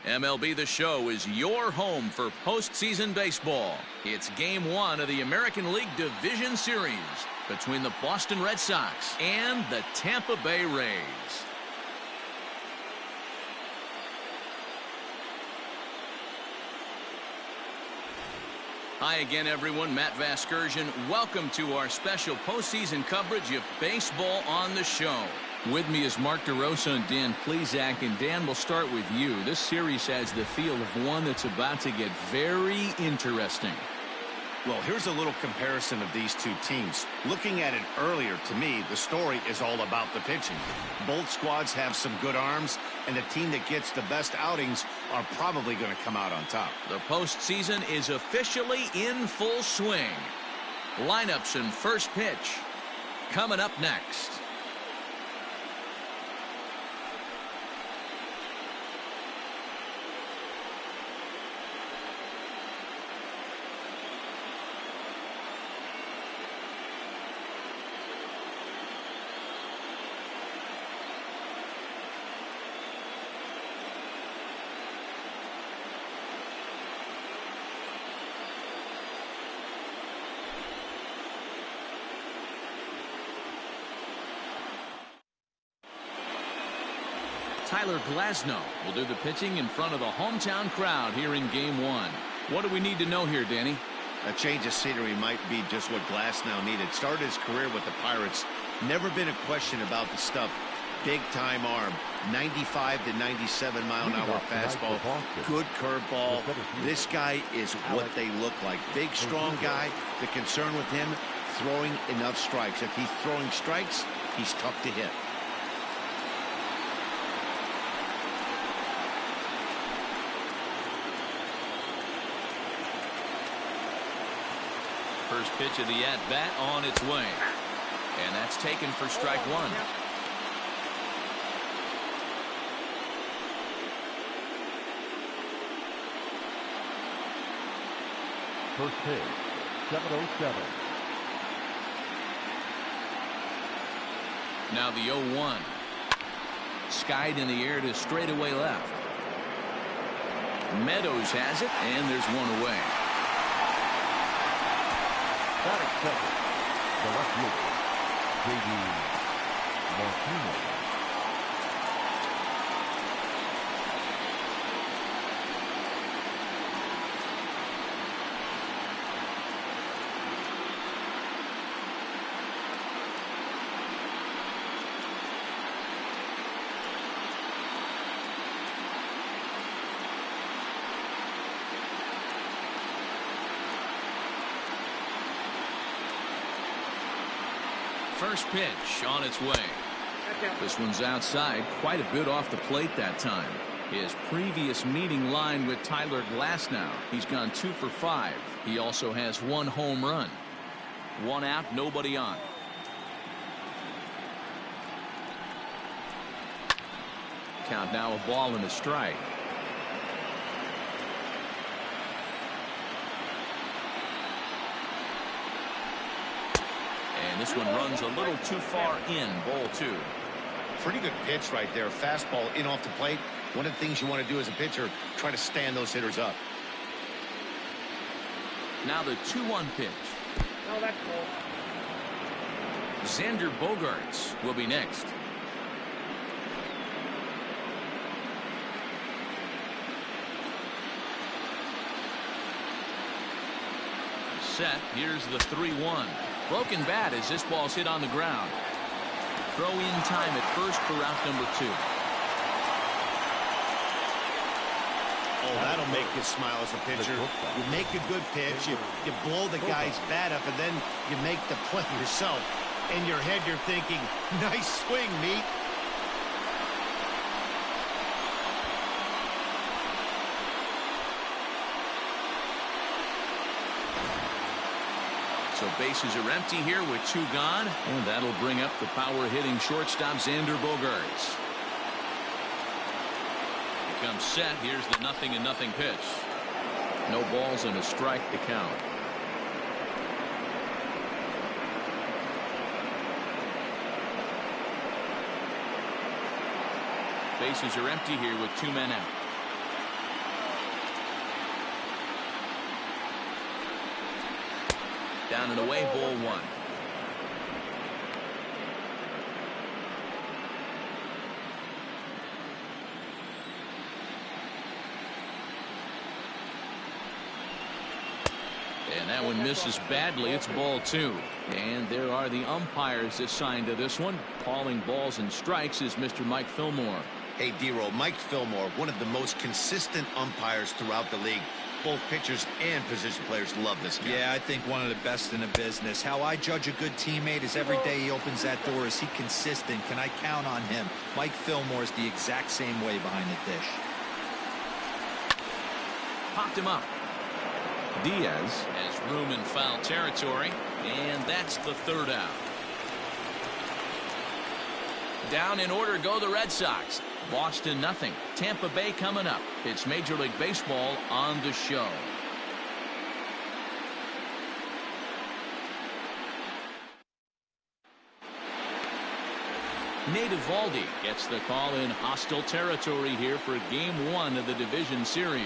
MLB The Show is your home for postseason baseball. It's Game 1 of the American League Division Series between the Boston Red Sox and the Tampa Bay Rays. Hi again, everyone. Matt Vasgersian. Welcome to our special postseason coverage of Baseball on the Show. With me is Mark DeRosa and Dan Plesac. And Dan, we'll start with you. This series has the feel of one that's about to get very interesting. Well, here's a little comparison of these two teams. Looking at it earlier, to me, the story is all about the pitching. Both squads have some good arms, and the team that gets the best outings are probably going to come out on top. The postseason is officially in full swing. Lineups and first pitch coming up next. Tyler Glasnow will do the pitching in front of the hometown crowd here in Game 1. What do we need to know here, Danny? A change of scenery might be just what Glasnow needed. Started his career with the Pirates. Never been a question about the stuff. Big-time arm. 95 to 97 mile-an-hour fastball. Good curveball. This guy is what they look like. Big, strong guy. The concern with him, throwing enough strikes. If he's throwing strikes, he's tough to hit. First pitch of the at-bat on its way. And that's taken for strike one. First pitch, 7:07. Now the 0-1. Skied in the air to straightaway left. Meadows has it, and there's one away. Batting second, the left fielder, J.D. Martinez. First pitch on its way. This one's outside, quite a bit off the plate that time. His previous meeting line with Tyler Glasnow, he's gone 2 for 5. He also has 1 home run. 1 out, nobody on. Count now, a ball and a strike. And this one runs a little too far in, ball 2. Pretty good pitch right there. Fastball in off the plate. One of the things you want to do as a pitcher, try to stand those hitters up. Now the 2-1 pitch. Oh, that's cool. Xander Bogaerts will be next. Set. Here's the 3-1. Broken bat as this ball's hit on the ground. Throw in time at first for route number 2. Oh, that'll make you smile as a pitcher. You make a good pitch, you blow the guy's bat up, and then you make the play yourself. In your head, you're thinking, nice swing, meat. So bases are empty here with 2 gone, and that'll bring up the power-hitting shortstop Xander Bogaerts. He comes set. Here's the 0-0 pitch. No balls and a strike to count. Bases are empty here with 2 men out. Down and away, ball one. And that one misses badly. It's ball two. And there are the umpires assigned to this one. Calling balls and strikes is Mr. Mike Fillmore. Hey, D-Roll, Mike Fillmore, one of the most consistent umpires throughout the league. Both pitchers and position players love this guy. Yeah, I think one of the best in the business. How I judge a good teammate is every day he opens that door. Is he consistent? Can I count on him? Mike Fillmore is the exact same way behind the dish. Popped him up. Diaz has room in foul territory, and that's the third out. Down in order go the Red Sox. Boston nothing. Tampa Bay coming up. It's Major League Baseball on the show. Nate Eovaldi gets the call in hostile territory here for game one of the division series.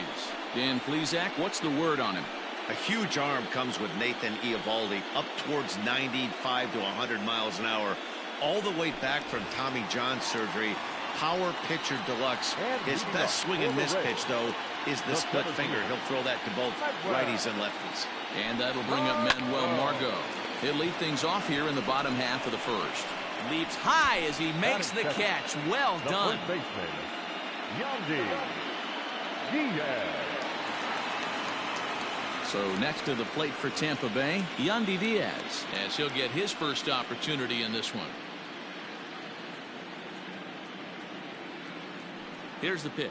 Dan Plesac, what's the word on him? A huge arm comes with Nathan Eovaldi, up towards 95 to 100 miles an hour, all the way back from Tommy John surgery. Power pitcher deluxe. His best swing and miss pitch, though, is the split finger. He'll throw that to both righties and lefties. And that'll bring up Manuel Margot. He'll lead things off here in the bottom half of the first. Leaps high as he makes the catch. Well done. So next to the plate for Tampa Bay, Yandy Diaz, as he'll get his first opportunity in this one. Here's the pitch.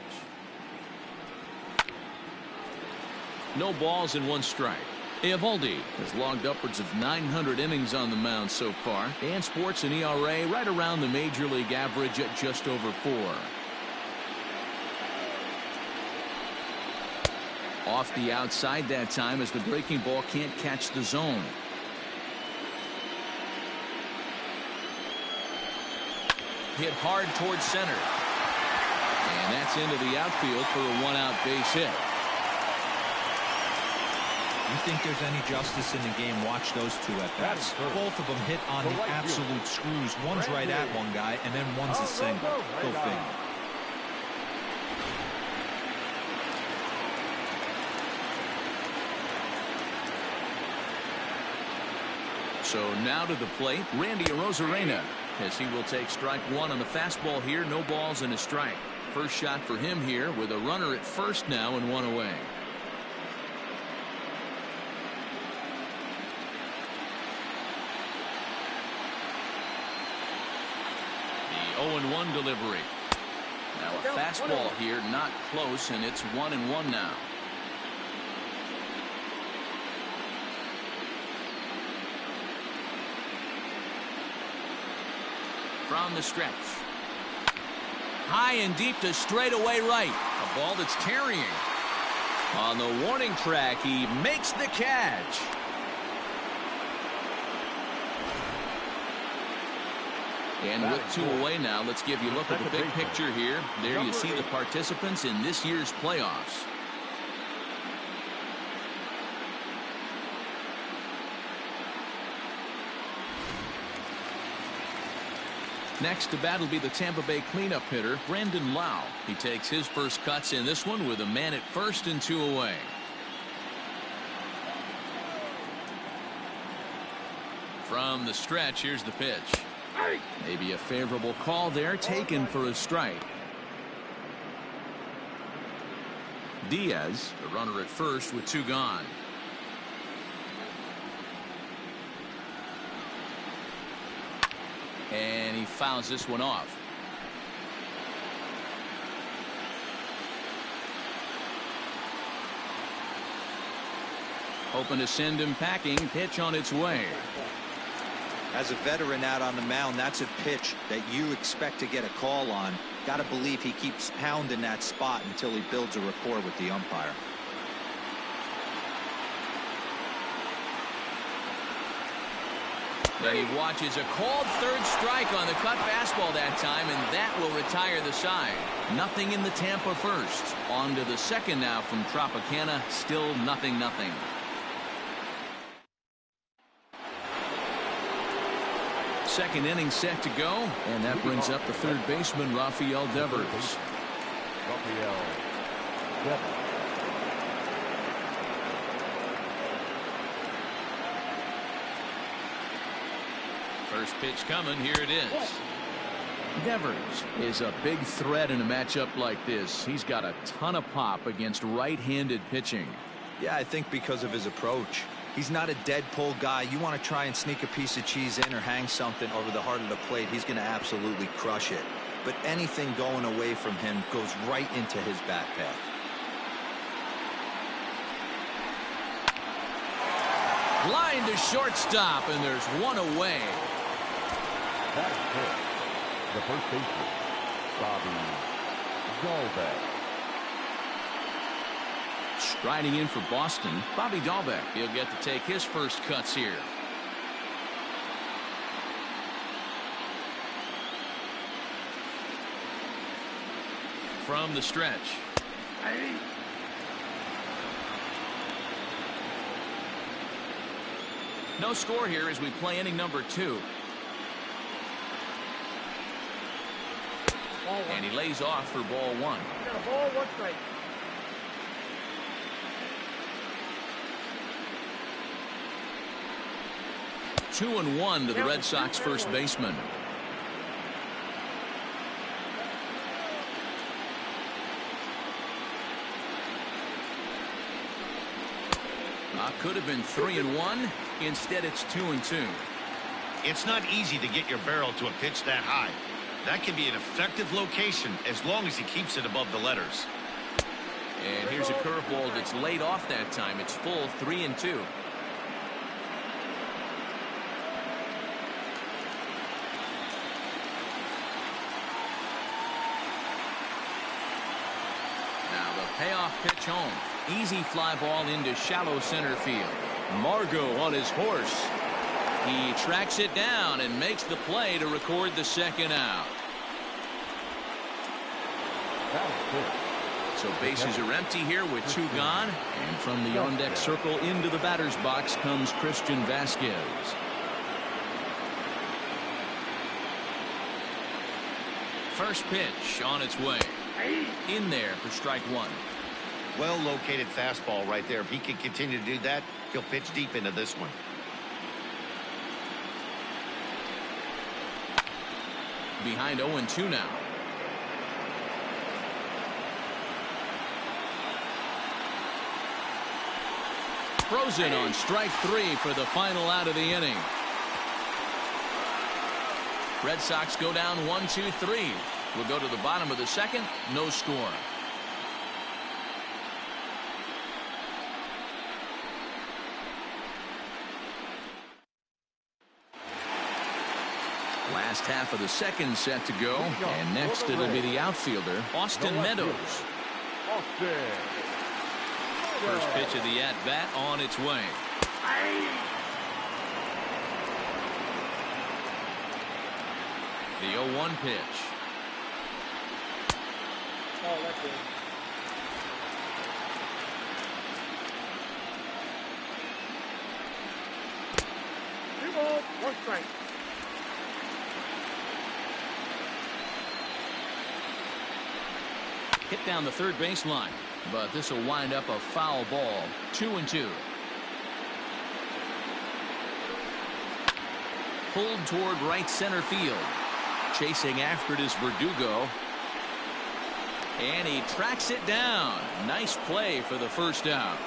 No balls and one strike. Eovaldi has logged upwards of 900 innings on the mound so far and sports an ERA right around the major league average at just over 4. Off the outside that time as the breaking ball can't catch the zone. Hit hard towards center. And that's into the outfield for a one-out base hit. You think there's any justice in the game? Watch those two at bats. Both of them hit on the absolute screws. One's right at one guy, and then one's a single. Go figure. So now to the plate, Randy Arozarena, as he will take strike one on the fastball here. No balls and a strike. First shot for him here with a runner at first now and one away. The 0-1 delivery. Now a fastball here, not close, and it's 1-1 now. From the stretch. High and deep to straightaway right. A ball that's carrying. On the warning track, he makes the catch. And with two away now, let's give you a look at the big picture here. There you see the participants in this year's playoffs. Next to bat will be the Tampa Bay cleanup hitter, Brandon Lau. He takes his first cuts in this one with a man at first and two away. From the stretch, here's the pitch. Maybe a favorable call there, taken for a strike. Diaz, the runner at first with two gone. And he fouls this one off. Hoping to send him packing. Pitch on its way. As a veteran out on the mound, that's a pitch that you expect to get a call on. Got to believe he keeps pounding that spot until he builds a rapport with the umpire. Then he watches a called third strike on the cut fastball that time, and that will retire the side. Nothing in the Tampa first. On to the second now from Tropicana. Still 0-0. second inning set to go, and that brings up the third baseman, Rafael Devers. Rafael Devers. First pitch coming. Here it is. Devers is a big threat in a matchup like this. He's got a ton of pop against right-handed pitching. Yeah, I think because of his approach. He's not a dead pull guy. You want to try and sneak a piece of cheese in or hang something over the heart of the plate, he's going to absolutely crush it. But anything going away from him goes right into his bat path. Line to shortstop, and there's one away. That is it. The first baseman, Bobby Dahlbeck. Striding in for Boston, Bobby Dahlbeck. He'll get to take his first cuts here. From the stretch. No score here as we play inning number 2. And he lays off for ball 1. Got a ball, 1 strike. Two and 1 to the Red Sox first baseman. Could have been 3 and 1. Instead, it's 2 and 2. It's not easy to get your barrel to a pitch that high. That can be an effective location as long as he keeps it above the letters. And here's a curveball that's laid off that time. It's full 3 and 2. Now the payoff pitch home. Easy fly ball into shallow center field. Margot on his horse. He tracks it down and makes the play to record the second out. So bases are empty here with 2 gone. And from the on-deck circle into the batter's box comes Christian Vasquez. First pitch on its way. In there for strike 1. Well located fastball right there. If he can continue to do that, he'll pitch deep into this one. Behind 0-2 now. Frozen on strike 3 for the final out of the inning. Red Sox go down 1-2-3. We'll go to the bottom of the second. No score. Last half of the second set to go, and next it'll be the outfielder, Austin Meadows. First pitch of the at-bat on its way. The 0-1 pitch. Oh, that's it. Two balls, 1 strike. Hit down the third baseline, but this will wind up a foul ball. 2-2. Pulled toward right center field. Chasing after it is Verdugo. And he tracks it down. Nice play for the first out.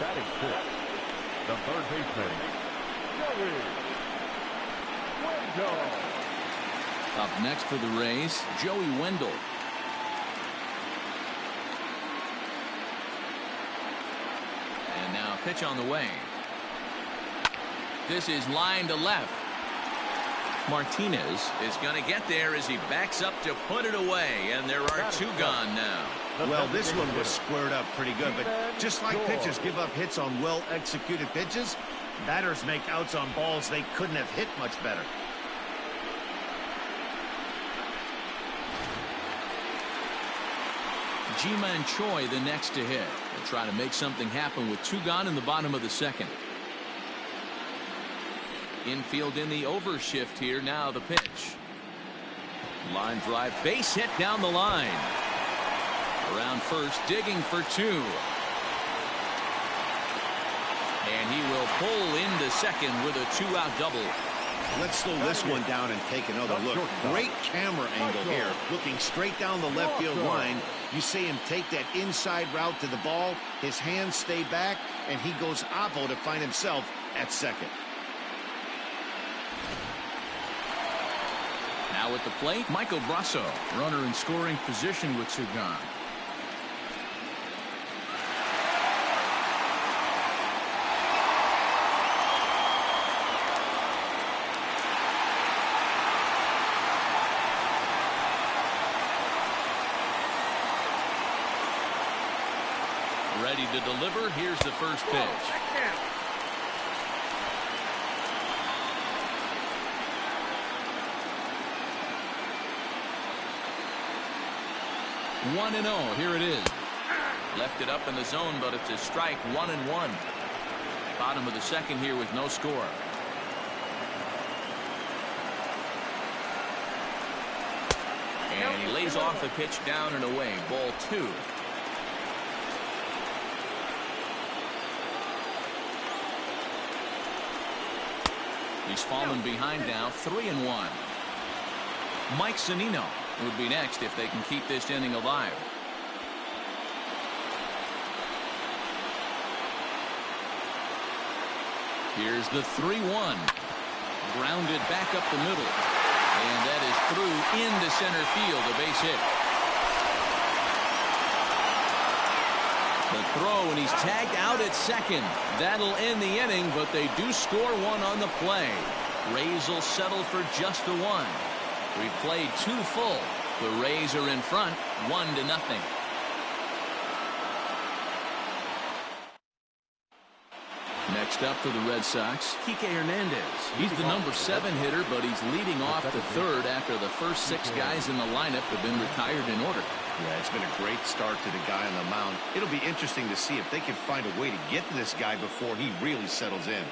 Batting fifth, the third baseman, Joey Wendell. Up next for the Rays, Joey Wendell. And now pitch on the way. This is line to left. Martinez is going to get there as he backs up to put it away, and there are 2 gone now. Well, this one was squared up pretty good, but just like pitchers give up hits on well-executed pitches, batters make outs on balls they couldn't have hit much better. Ji-Man Choi the next to hit. They'll try to make something happen with 2 gone in the bottom of the second. Infield in the overshift here. Now the pitch. Line drive, base hit down the line. Around first, digging for two. And he will pull into second with a two-out double. Let's slow this one down and take another look. Great camera angle here. Looking straight down the left field line. You see him take that inside route to the ball. His hands stay back, and he goes oppo to find himself at second. Now at the plate, Michael Brasso, runner in scoring position with two gone. Ready to deliver. Here's the first pitch. 1-0. Here it is. Left it up in the zone, but it's a strike. 1-1. Bottom of the second here with no score. And he lays off the pitch down and away. Ball two. He's fallen behind now. 3-1. Mike Zunino would be next if they can keep this inning alive. Here's the 3-1. Grounded back up the middle. And that is through into center field. A base hit. The throw, and he's tagged out at second. That'll end the inning, but they do score one on the play. Rays will settle for just the one. We've played two full. The Rays are in front, 1-0. Next up for the Red Sox, Kike Hernandez. He's the number 7 hitter, but he's leading off the third after the first 6 guys in the lineup have been retired in order. Yeah, it's been a great start to the guy on the mound. It'll be interesting to see if they can find a way to get to this guy before he really settles in.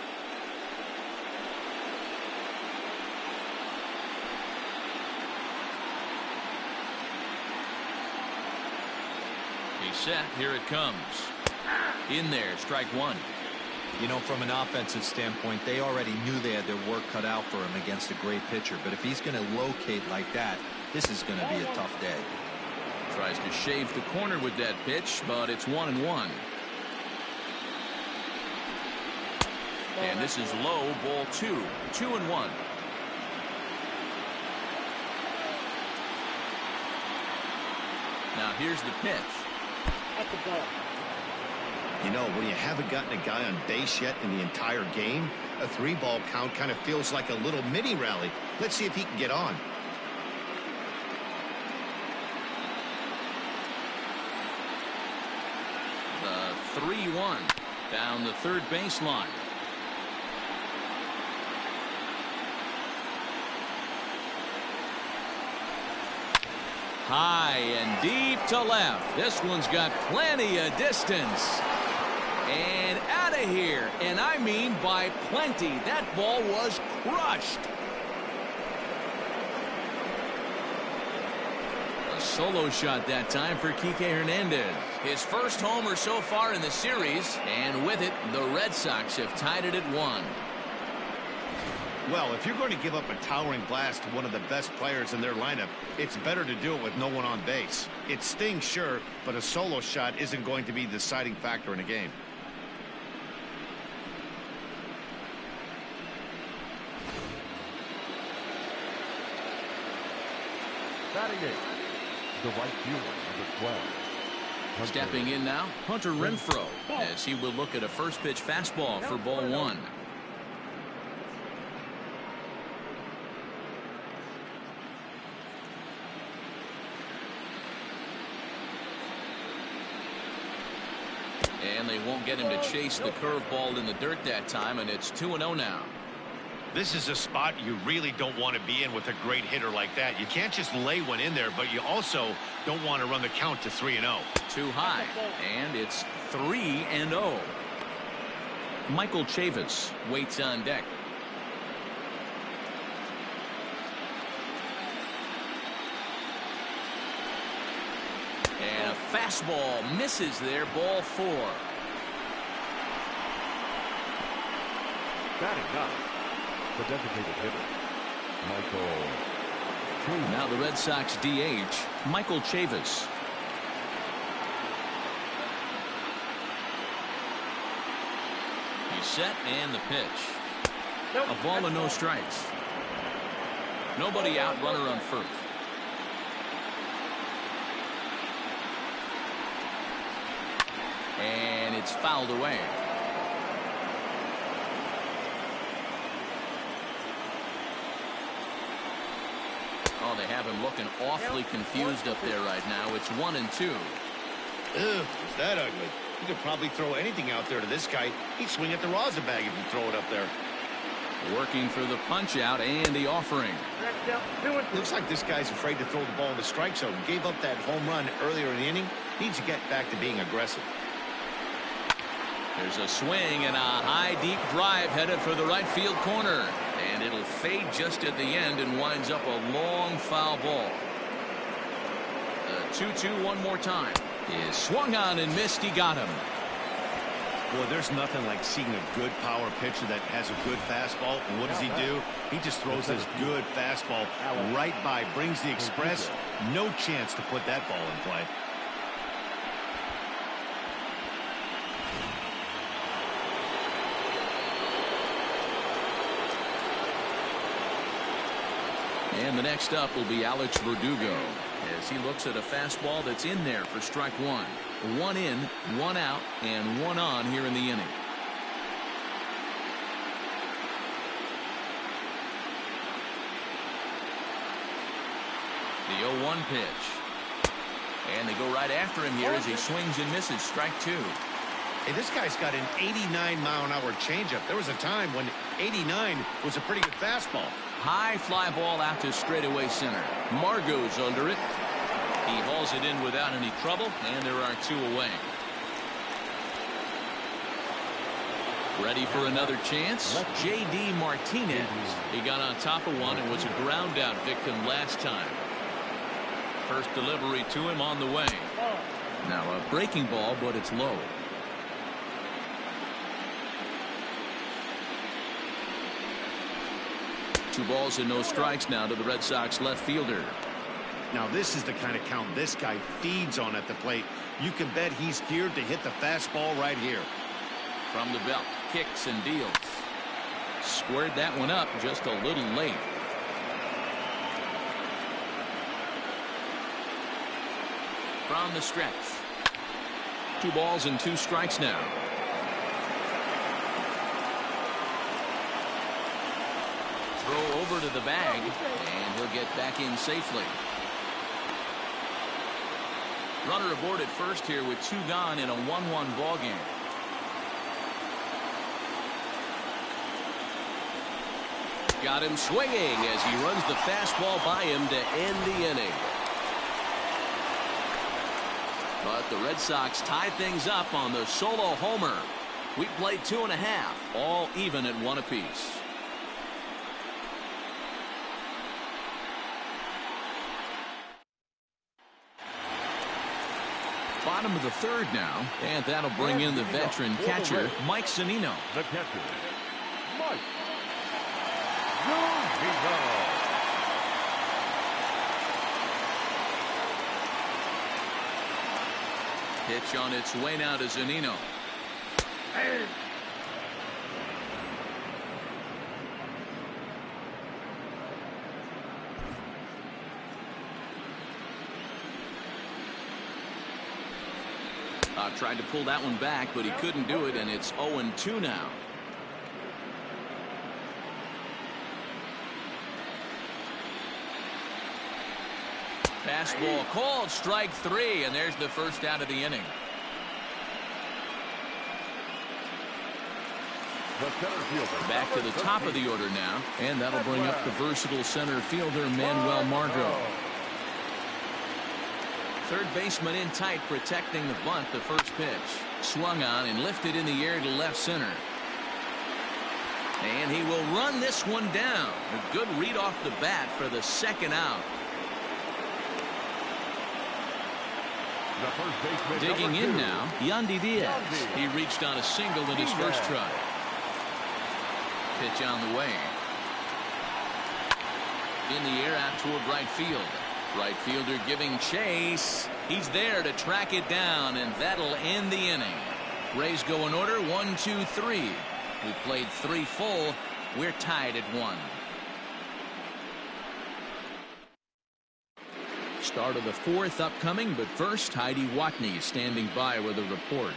He's set. Here it comes. In there, strike one. You know, from an offensive standpoint, they already knew they had their work cut out for him against a great pitcher. But if he's going to locate like that, this is going to be a tough day. Tries to shave the corner with that pitch, but it's 1-1. And this is low, ball 2. 2-1. Now here's the pitch. That's the ball. You know, when you haven't gotten a guy on base yet in the entire game, a 3-ball count kind of feels like a little mini rally. Let's see if he can get on. The 3-1 down the third baseline. High and deep to left. This one's got plenty of distance. And out of here. And I mean by plenty. That ball was crushed. A solo shot that time for Kike Hernandez. His first homer so far in the series. And with it, the Red Sox have tied it at 1. Well, if you're going to give up a towering blast to one of the best players in their lineup, it's better to do it with no one on base. It stings, sure, but a solo shot isn't going to be the deciding factor in a game. Batting eight, the right fielder, number 12. Stepping in now, Hunter Renfroe, as he will look at a first pitch fastball for ball 1. And they won't get him to chase the curveball in the dirt that time, and it's 2-0 now. This is a spot you really don't want to be in with a great hitter like that. You can't just lay one in there, but you also don't want to run the count to 3-0. Too high, and it's 3-0. Michael Chavis waits on deck. Fastball misses there, ball 4. Batting ninth, the designated hitter, Michael. Now the Red Sox DH, Michael Chavis. He's set and the pitch. A ball and no strikes. Nobody out, runner on first. And it's fouled away. Oh, they have him looking awfully confused up there right now. It's 1-2. Ugh, is that ugly? You could probably throw anything out there to this guy. He'd swing at the rosin bag if you throw it up there. Working for the punch out and the offering. Looks like this guy's afraid to throw the ball in the strike zone. Gave up that home run earlier in the inning. Needs to get back to being aggressive. There's a swing and a high deep drive headed for the right field corner. And it'll fade just at the end and winds up a long foul ball. The 2-2 one more time. Is swung on and missed. He got him. Boy, there's nothing like seeing a good power pitcher that has a good fastball. And what does he do? He just throws this good fastball right by, brings the express. No chance to put that ball in play. And the next up will be Alex Verdugo as he looks at a fastball that's in there for strike 1. 1 in, 1 out, and 1 on here in the inning. The 0-1 pitch. And they go right after him here as he swings and misses. Strike 2. Hey, this guy's got an 89-mile-an-hour changeup. There was a time when 89 was a pretty good fastball. High fly ball out to straightaway center. Margot's under it. He hauls it in without any trouble, and there are 2 away. Ready for another chance? J.D. Martinez. He got on top of one and was a ground out victim last time. First delivery to him on the way. Now a breaking ball, but it's low. Two balls and no strikes now to the Red Sox left fielder. Now this is the kind of count this guy feeds on at the plate. You can bet he's geared to hit the fastball right here. From the belt, kicks and deals. Squared that one up just a little late. From the stretch. 2 balls and 2 strikes now. Throw over to the bag, and he'll get back in safely. Runner aboard at first here with 2 gone in a 1-1 ball game. Got him swinging as he runs the fastball by him to end the inning. But the Red Sox tie things up on the solo homer. We played 2.5, all even at 1 apiece. Bottom of the 3rd now, and that'll bring in the veteran catcher, Mike Zunino. The catcher, Mike Zunino. Pitch on its way now to Zunino. Tried to pull that one back, but he couldn't do it, and it's 0-2 now. Fastball called, strike 3, and there's the first out of the inning. Back to the top of the order now, and that'll bring up the versatile center fielder Manuel Margot. Third baseman in tight, protecting the bunt. The first pitch swung on and lifted in the air to left center, and he will run this one down. A good read off the bat for the 2nd out. The first baseman, Digging number in 2. now, Yandy Diaz. He reached on a single in his first try. Pitch on the way. In the air out toward right field. Right fielder giving chase. He's there to track it down, and that'll end the inning. Rays go in order 1, 2, 3. We played 3 full. We're tied at 1. Start of the 4th upcoming, but first Heidi Watney is standing by with a report.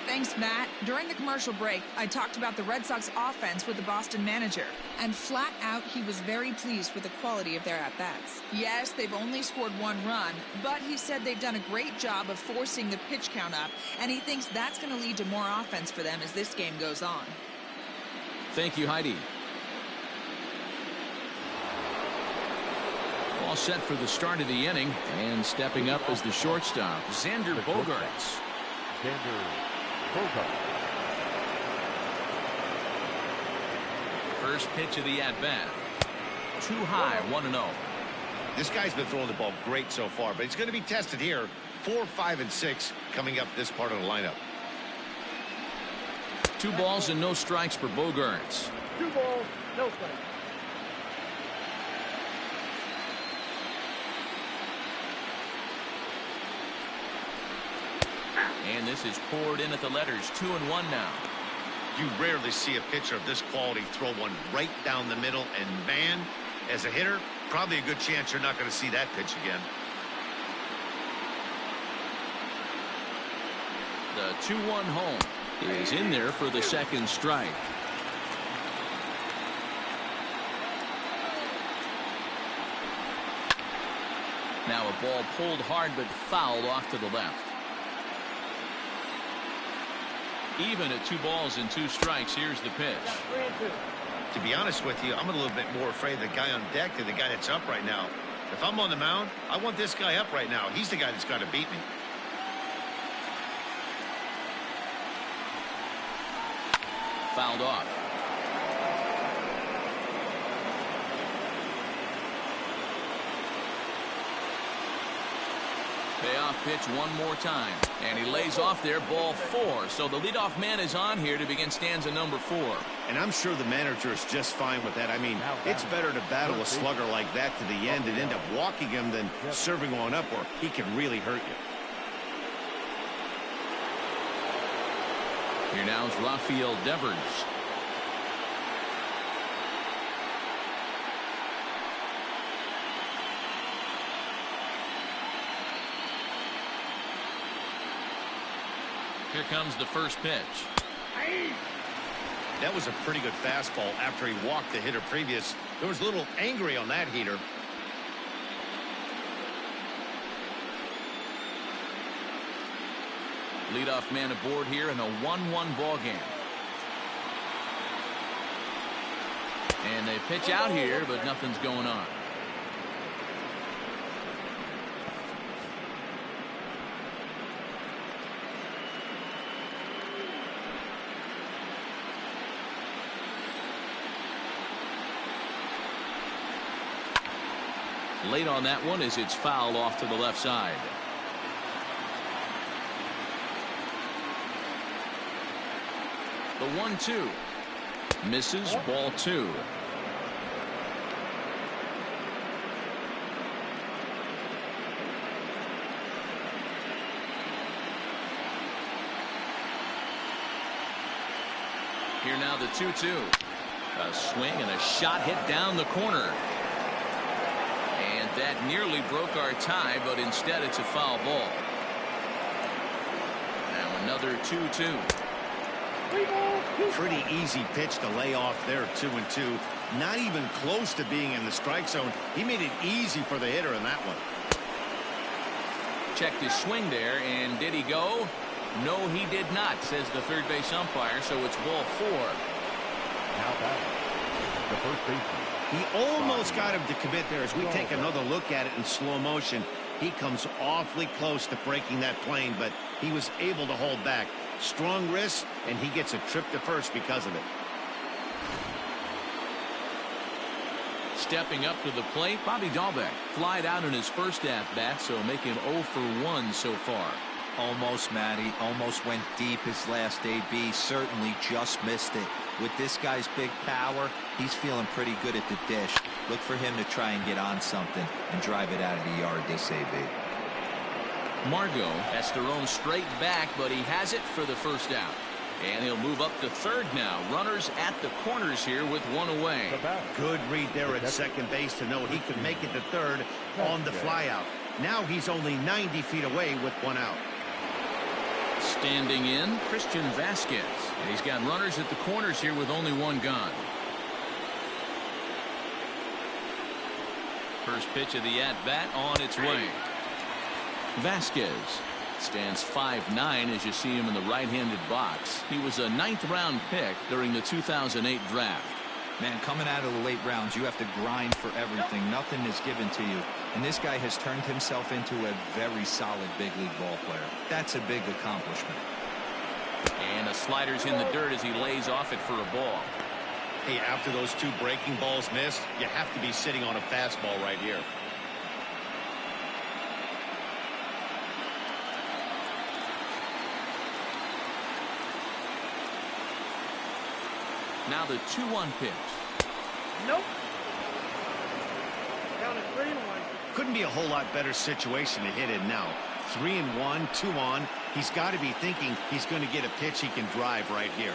Thanks, Matt. During the commercial break, I talked about the Red Sox offense with the Boston manager, and flat out he was very pleased with the quality of their at-bats. Yes, they've only scored 1 run, but he said they've done a great job of forcing the pitch count up, and he thinks that's going to lead to more offense for them as this game goes on. Thank you, Heidi. All set for the start of the inning, and stepping up as the shortstop, Xander Bogaerts. Xander Bogaerts. First pitch of the at-bat. Too high, 1-0. This guy's been throwing the ball great so far, but he's going to be tested here. 4, 5, and 6 coming up this part of the lineup. 2 balls and no strikes for Bogaerts. 2 balls, no strikes. And this is poured in at the letters. 2-1 now. You rarely see a pitcher of this quality throw one right down the middle, and man, as a hitter, probably a good chance you're not going to see that pitch again. The 2-1 home is in there for the second strike. Now a ball pulled hard but fouled off to the left. Even at 2 balls and 2 strikes, here's the pitch. 3 and 2. To be honest with you, I'm a little bit more afraid of the guy on deck than the guy that's up right now. If I'm on the mound, I want this guy up right now. He's the guy that's got to beat me. Fouled off. Payoff pitch one more time. And he lays off there, ball 4. So the leadoff man is on here to begin stanza number 4. And I'm sure the manager is just fine with that. I mean, it's better to battle a slugger like that to the end and end up walking him than serving one up where he can really hurt you. Here now is Rafael Devers. Here comes the first pitch. That was a pretty good fastball after he walked the hitter previous. There was a little angry on that heater. Leadoff man aboard here in a 1-1 ball game. And they pitch out here, but nothing's going on. Late on that one as it's fouled off to the left side. The 1-2 misses, ball 2. Here now the 2-2. A swing and a shot hit down the corner. And that nearly broke our tie, but instead it's a foul ball. Now another 2-2. Pretty easy pitch to lay off there, 2-2. Not even close to being in the strike zone. He made it easy for the hitter in that one. Checked his swing there, and did he go? No, he did not, says the third base umpire, so it's ball 4. Now batting, the first baseman. He almost got him to commit there. As we take another look at it in slow motion, he comes awfully close to breaking that plane, but he was able to hold back. Strong wrist, and he gets a trip to first because of it. stepping up to the plate, Bobby Dahlbeck. Flied out in his first at-bat, so make him 0 for 1 so far. Almost, Matty. Almost went deep his last AB. Certainly just missed it. With this guy's big power, he's feeling pretty good at the dish. Look for him to try and get on something and drive it out of the yard this AB. Margot has to roam straight back, but he has it for the first out. And he'll move up to third now. Runners at the corners here with one away. Good read there at second base to know he could make it to third on the flyout. Now he's only 90 feet away with one out. Standing in, Christian Vasquez. And he's got runners at the corners here with only one gone. First pitch of the at-bat on its way. Vasquez stands 5'9" as you see him in the right-handed box. He was a 9th-round pick during the 2008 draft. Man, coming out of the late rounds, you have to grind for everything. Nothing is given to you. And this guy has turned himself into a very solid big league ball player. That's a big accomplishment. And a slider's in the dirt as he lays off it for a ball. Hey, after those two breaking balls missed, you have to be sitting on a fastball right here. Now the 2-1 pitch. Nope. Down at 3-1. Couldn't be a whole lot better situation to hit in now. 3-1, 2 on. He's got to be thinking he's going to get a pitch he can drive right here.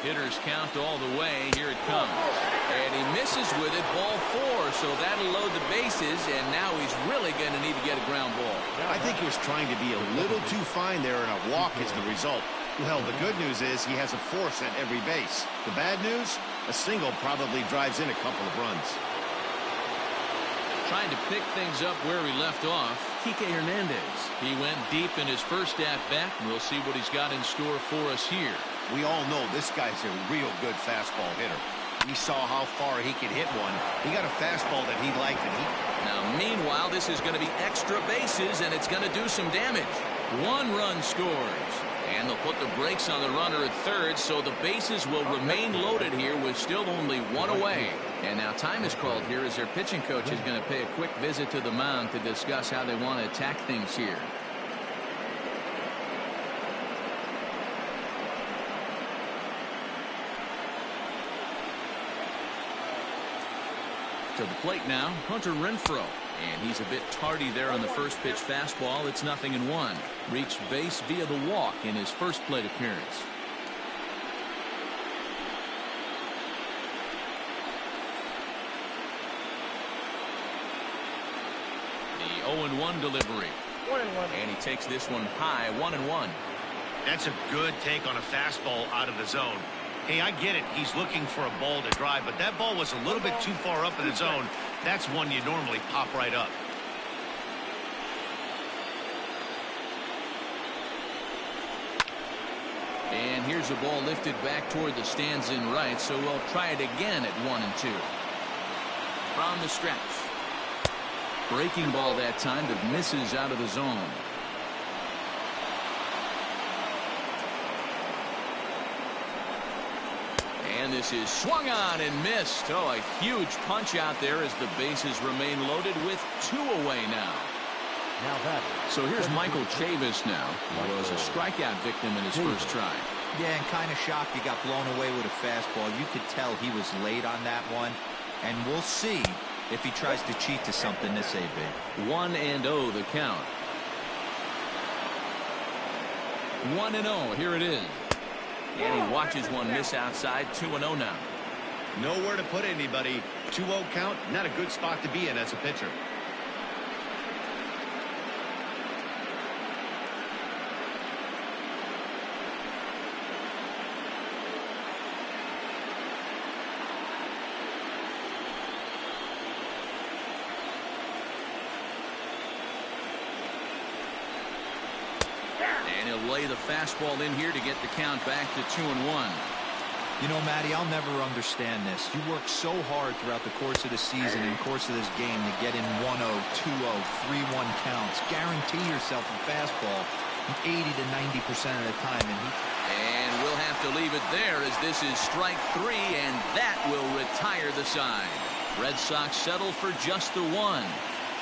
Hitters count all the way. Here it comes. And he misses with it. Ball 4. So that'll load the bases. And now he's really going to need to get a ground ball. I think he was trying to be a little too fine there, and a walk is the result. Well, the good news is he has a force at every base. The bad news? A single probably drives in a couple of runs. Trying to pick things up where he left off, Kike Hernandez. He went deep in his first at-bat. We'll see what he's got in store for us here. We all know this guy's a real good fastball hitter. We saw how far he could hit one. He got a fastball that he liked. Now, meanwhile, this is going to be extra bases, and it's going to do some damage. 1 run scores. And they'll put the brakes on the runner at third, so the bases will remain loaded here with still only 1 away. And now time is called here as their pitching coach is going to pay a quick visit to the mound to discuss how they want to attack things here. To the plate now, Hunter Renfroe. And he's a bit tardy there on the first pitch fastball. It's 0-1. Reached base via the walk in his first plate appearance. The 0-1 delivery. 1-1. And he takes this one high, 1-1. That's a good take on a fastball out of the zone. Hey, I get it. He's looking for a ball to drive, but that ball was a little bit too far up in the zone. That's one you normally pop right up. And here's a ball lifted back toward the stands in right, so we'll try it again at 1-2. From the stretch. Breaking ball that time that misses out of the zone. And this is swung on and missed. Oh, a huge punch out there as the bases remain loaded with 2 away now. So here's Michael Chavis now, who was a strikeout victim in his first try. Yeah, and kind of shocked he got blown away with a fastball. You could tell he was late on that one. And we'll see if he tries to cheat to something this AB. 1-0 the count. 1-0. Here it is. And he watches one miss outside. 2-0 now. Nowhere to put anybody. 2-0 count. Not a good spot to be in as a pitcher. And he'll lay the fastball in here to get the count back to 2-1. You know, Matty, I'll never understand this. You work so hard throughout the course of the season and course of this game to get in 1-0, 2-0, 3-1 counts. Guarantee yourself a fastball 80 to 90% of the time. And we'll have to leave it there as this is strike 3, and that will retire the side. Red Sox settle for just the one.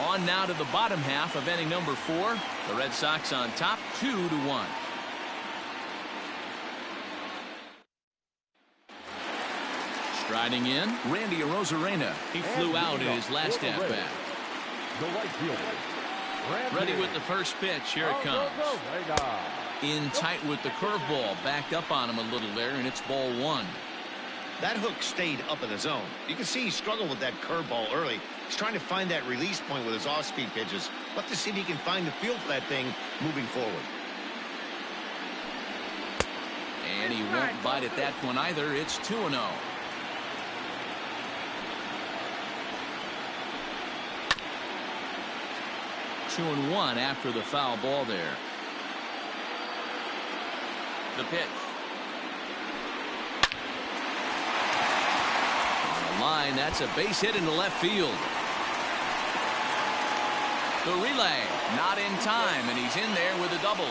On now to the bottom half of inning number 4. The Red Sox on top 2-1. Striding in, Randy Arozarena. He flew out in his last at-bat. The right fielder. Ready with the first pitch. Here it comes. In tight with the curveball. Backed up on him a little there, and it's ball 1. That hook stayed up in the zone. You can see he struggled with that curveball early. He's trying to find that release point with his off-speed pitches. Let's see if he can find the feel for that thing moving forward. And he won't bite at that one either. It's 2-0. Two and 1 after the foul ball there. The pitch. On the line, that's a base hit into left field. The relay, not in time, and he's in there with a double.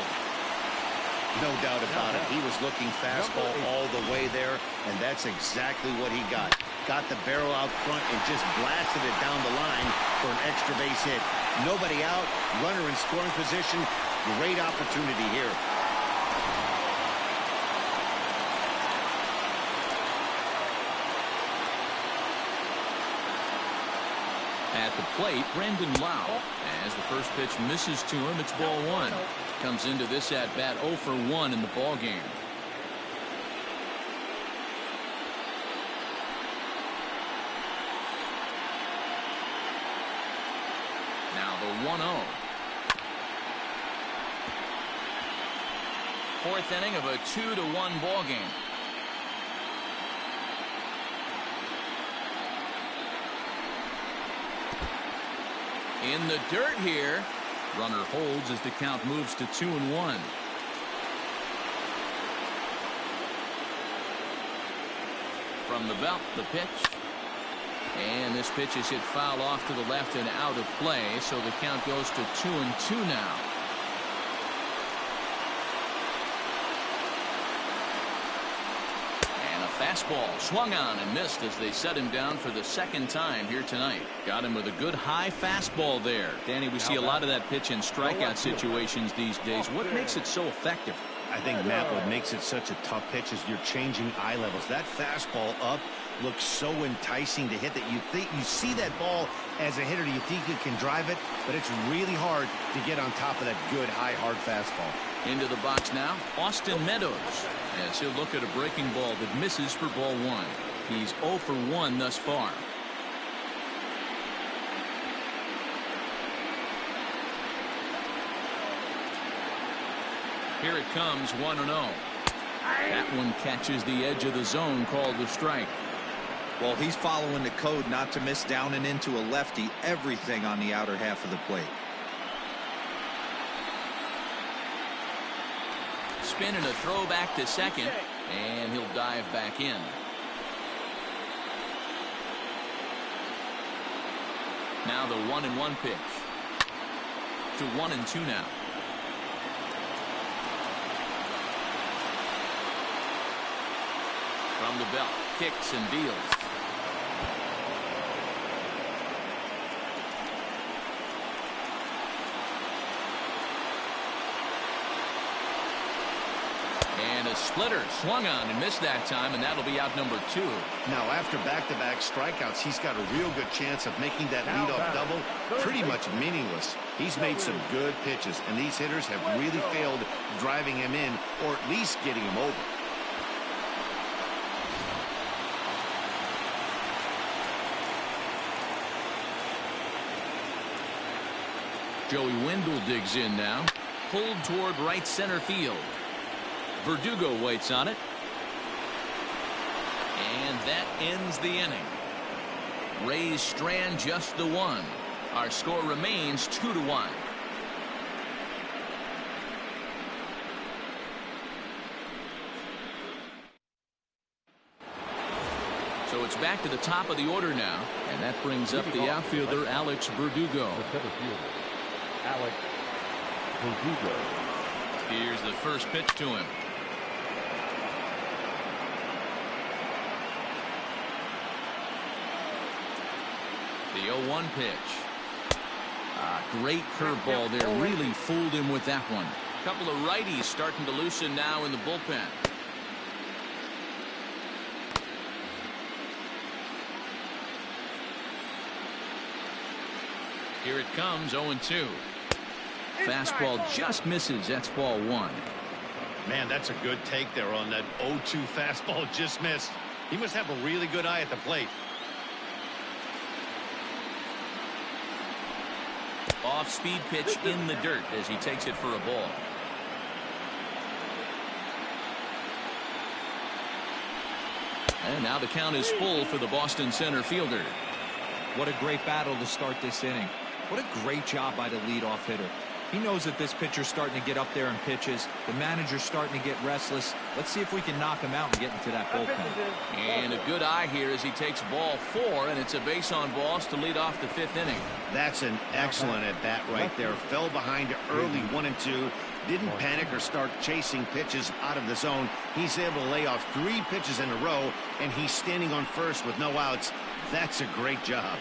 No doubt about it. He was looking fastball all the way there, and that's exactly what he got. Got the barrel out front and just blasted it down the line for an extra base hit. Nobody out, runner in scoring position. Great opportunity here. At the plate, Brandon Lau. As the first pitch misses to him, it's ball 1. Comes into this at-bat 0 for 1 in the ball game. Now the 1-0. Fourth inning of a 2-1 ball game. In the dirt here. Runner holds as the count moves to 2-1. From the belt, the pitch. And this pitch is hit foul off to the left and out of play, so the count goes to 2-2 now. Fastball swung on and missed as they set him down for the second time here tonight. Got him with a good high fastball there. Danny, we see a lot of that pitch in strikeout situations these days. What makes it so effective? I think, Matt, what makes it such a tough pitch is you're changing eye levels. That fastball up looks so enticing to hit that you think you see that ball as a hitter. You think you can drive it, but it's really hard to get on top of that good high hard fastball. Into the box now, Austin Meadows, as he'll look at a breaking ball that misses for ball 1. He's 0 for 1 thus far. Here it comes, 1-0. That one catches the edge of the zone, called a strike. Well, he's following the code not to miss down and into a lefty. Everything on the outer half of the plate. Spin and a throw back to second, and he'll dive back in. Now the 1-1 pitch to 1-2 now. From the belt, kicks and deals. And a splitter swung on and missed that time, and that'll be out number 2. Now, after back-to-back strikeouts, he's got a real good chance of making that leadoff double pretty much meaningless. He's made some good pitches, and these hitters have really failed driving him in or at least getting him over. Joey Wendell digs in now. Pulled toward right center field. Verdugo waits on it. And that ends the inning. Rays strand just the one. Our score remains 2-1. So it's back to the top of the order now, and that brings up the outfielder Alex Verdugo. Alex Verdugo. Here's the first pitch to him. The 0-1 pitch. Great curveball there. Really fooled him with that one. A couple of righties starting to loosen now in the bullpen. Here it comes, 0-2. Fastball just misses. That's ball one. Man, that's a good take there on that 0-2 fastball just missed. He must have a really good eye at the plate. Off-speed pitch in the dirt as he takes it for a ball. And now the count is full for the Boston center fielder. What a great battle to start this inning. What a great job by the leadoff hitter. He knows that this pitcher's starting to get up there in pitches. The manager's starting to get restless. Let's see if we can knock him out and get into that bullpen. And a good eye here as he takes ball 4, and it's a base on balls to lead off the 5th inning. That's an excellent at bat right there. Fell behind early 1-2. Didn't panic or start chasing pitches out of the zone. He's able to lay off 3 pitches in a row, and he's standing on first with no outs. That's a great job.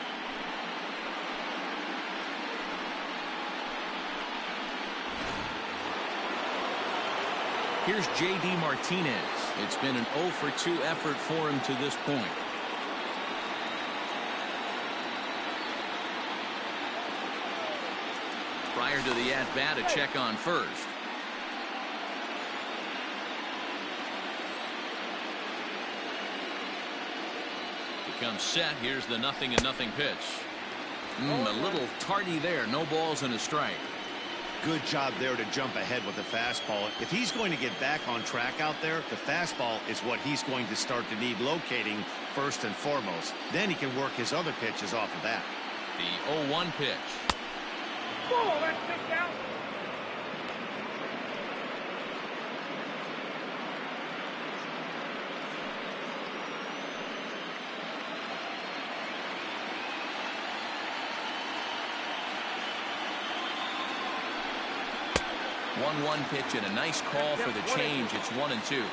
Here's J.D. Martinez. It's been an 0-for-2 effort for him to this point. Prior to the at-bat, a check on first. Becomes set. Here's the 0-0 pitch. A little tardy there. No balls and a strike. Good job there to jump ahead with the fastball. If he's going to get back on track out there, the fastball is what he's going to start to need locating first and foremost. Then he can work his other pitches off of that. The 0-1 pitch. Oh, that's picked out. One pitch and a nice call for the change. It's 1-2.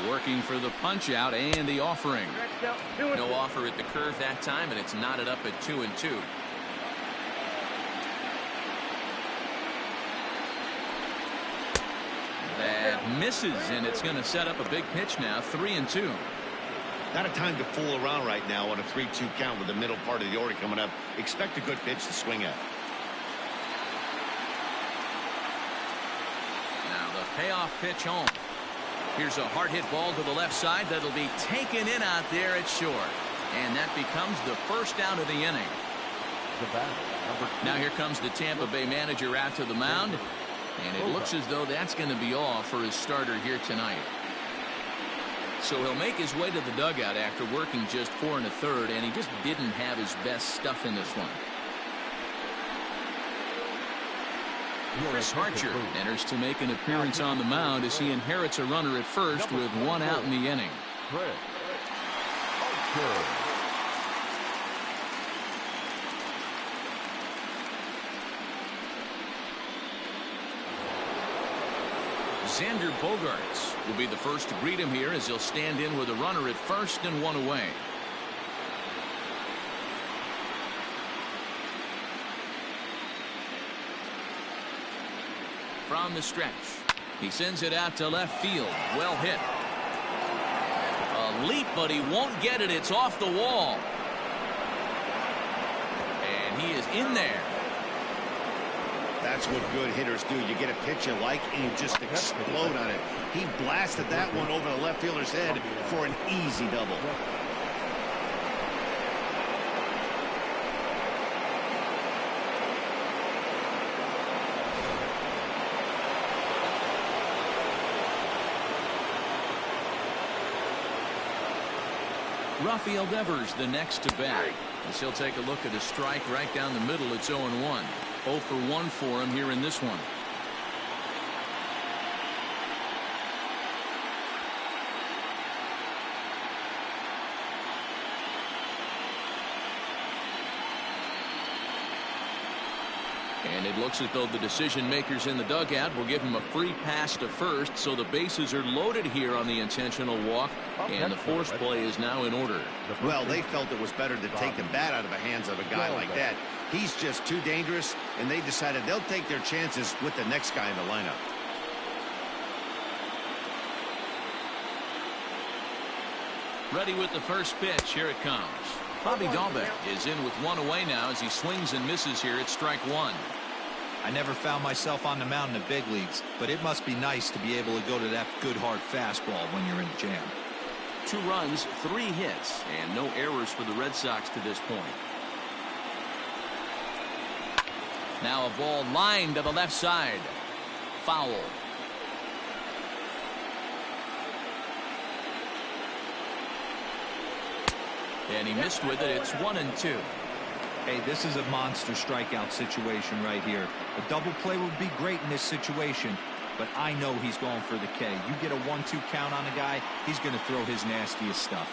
Working for the punch out and the offering. No offer at the curve that time, and it's knotted up at 2-2. That misses, and it's going to set up a big pitch now. 3-2. Not a time to fool around right now on a 3-2 count with the middle part of the order coming up. Expect a good pitch to swing at. Now the payoff pitch home. Here's a hard hit ball to the left side that'll be taken in out there at short. And that becomes the first out of the inning. Now here comes the Tampa Bay manager out to the mound. And it looks as though that's going to be all for his starter here tonight. So he'll make his way to the dugout after working just 4 1/3, and he just didn't have his best stuff in this one. Chris Archer enters to make an appearance on the mound as he inherits a runner at first with 1 out in the inning. Xander Bogaerts will be the first to greet him here as he'll stand in with a runner at first and 1 away. From the stretch, he sends it out to left field. Well hit. A leap, but he won't get it. It's off the wall. And he is in there. That's what good hitters do. You get a pitch you like and you just explode on it. He blasted that one over the left fielder's head for an easy double. Rafael Devers the next to bat. As he'll take a look at a strike right down the middle. It's 0-1. 0 for 1 for him here in this one. And it looks as though the decision makers in the dugout will give him a free pass to first, so the bases are loaded here on the intentional walk, and the force play is now in order. Well, they felt it was better to take the bat out of the hands of a guy like that. He's just too dangerous, and they decided they'll take their chances with the next guy in the lineup. Ready with the first pitch. Here it comes. Bobby Dahlbeck is in with one away now as he swings and misses here at strike one. I never found myself on the mound in the big leagues, but it must be nice to be able to go to that good hard fastball when you're in a jam. 2 runs, 3 hits, and no errors for the Red Sox to this point. Now a ball lined to the left side. Foul. And he missed with it. It's 1-2. Hey, this is a monster strikeout situation right here. A double play would be great in this situation, but I know he's going for the K. You get a 1-2 count on a guy, he's going to throw his nastiest stuff.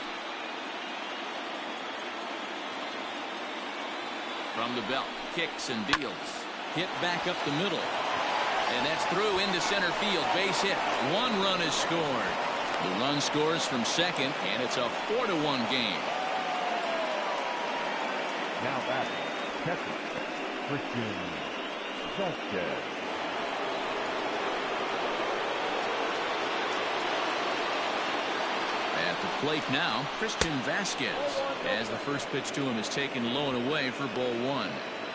From the belt, kicks and deals. Hit back up the middle. And that's through into center field. Base hit. 1 run is scored. The run scores from second, and it's a 4-1 game. Now back, catcher, Christian Vasquez. At the plate now, Christian Vasquez, as the first pitch to him is taken low and away for ball 1.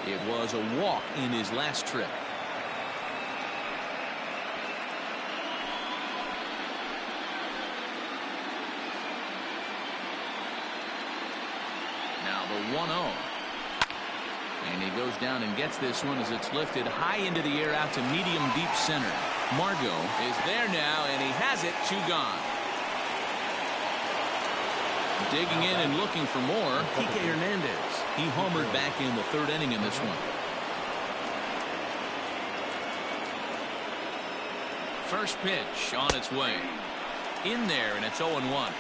It was a walk in his last trip. Now the 1-0. And he goes down and gets this one as it's lifted high into the air out to medium deep center. Margot is there now, and he has it. 2 gone. Digging in and looking for more, Kike Hernandez. He homered back in the 3rd inning in this one. First pitch on its way. In there, and it's 0-1.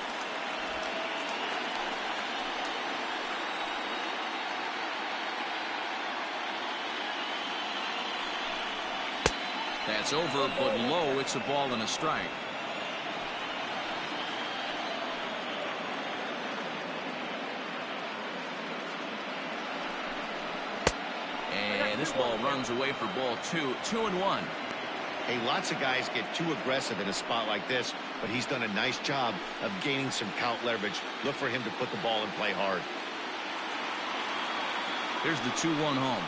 That's over, but low. It's a ball and a strike. And this ball runs away for ball 2. 2-1. Hey, lots of guys get too aggressive in a spot like this, but he's done a nice job of gaining some count leverage. Look for him to put the ball in play hard. Here's the 2-1 home.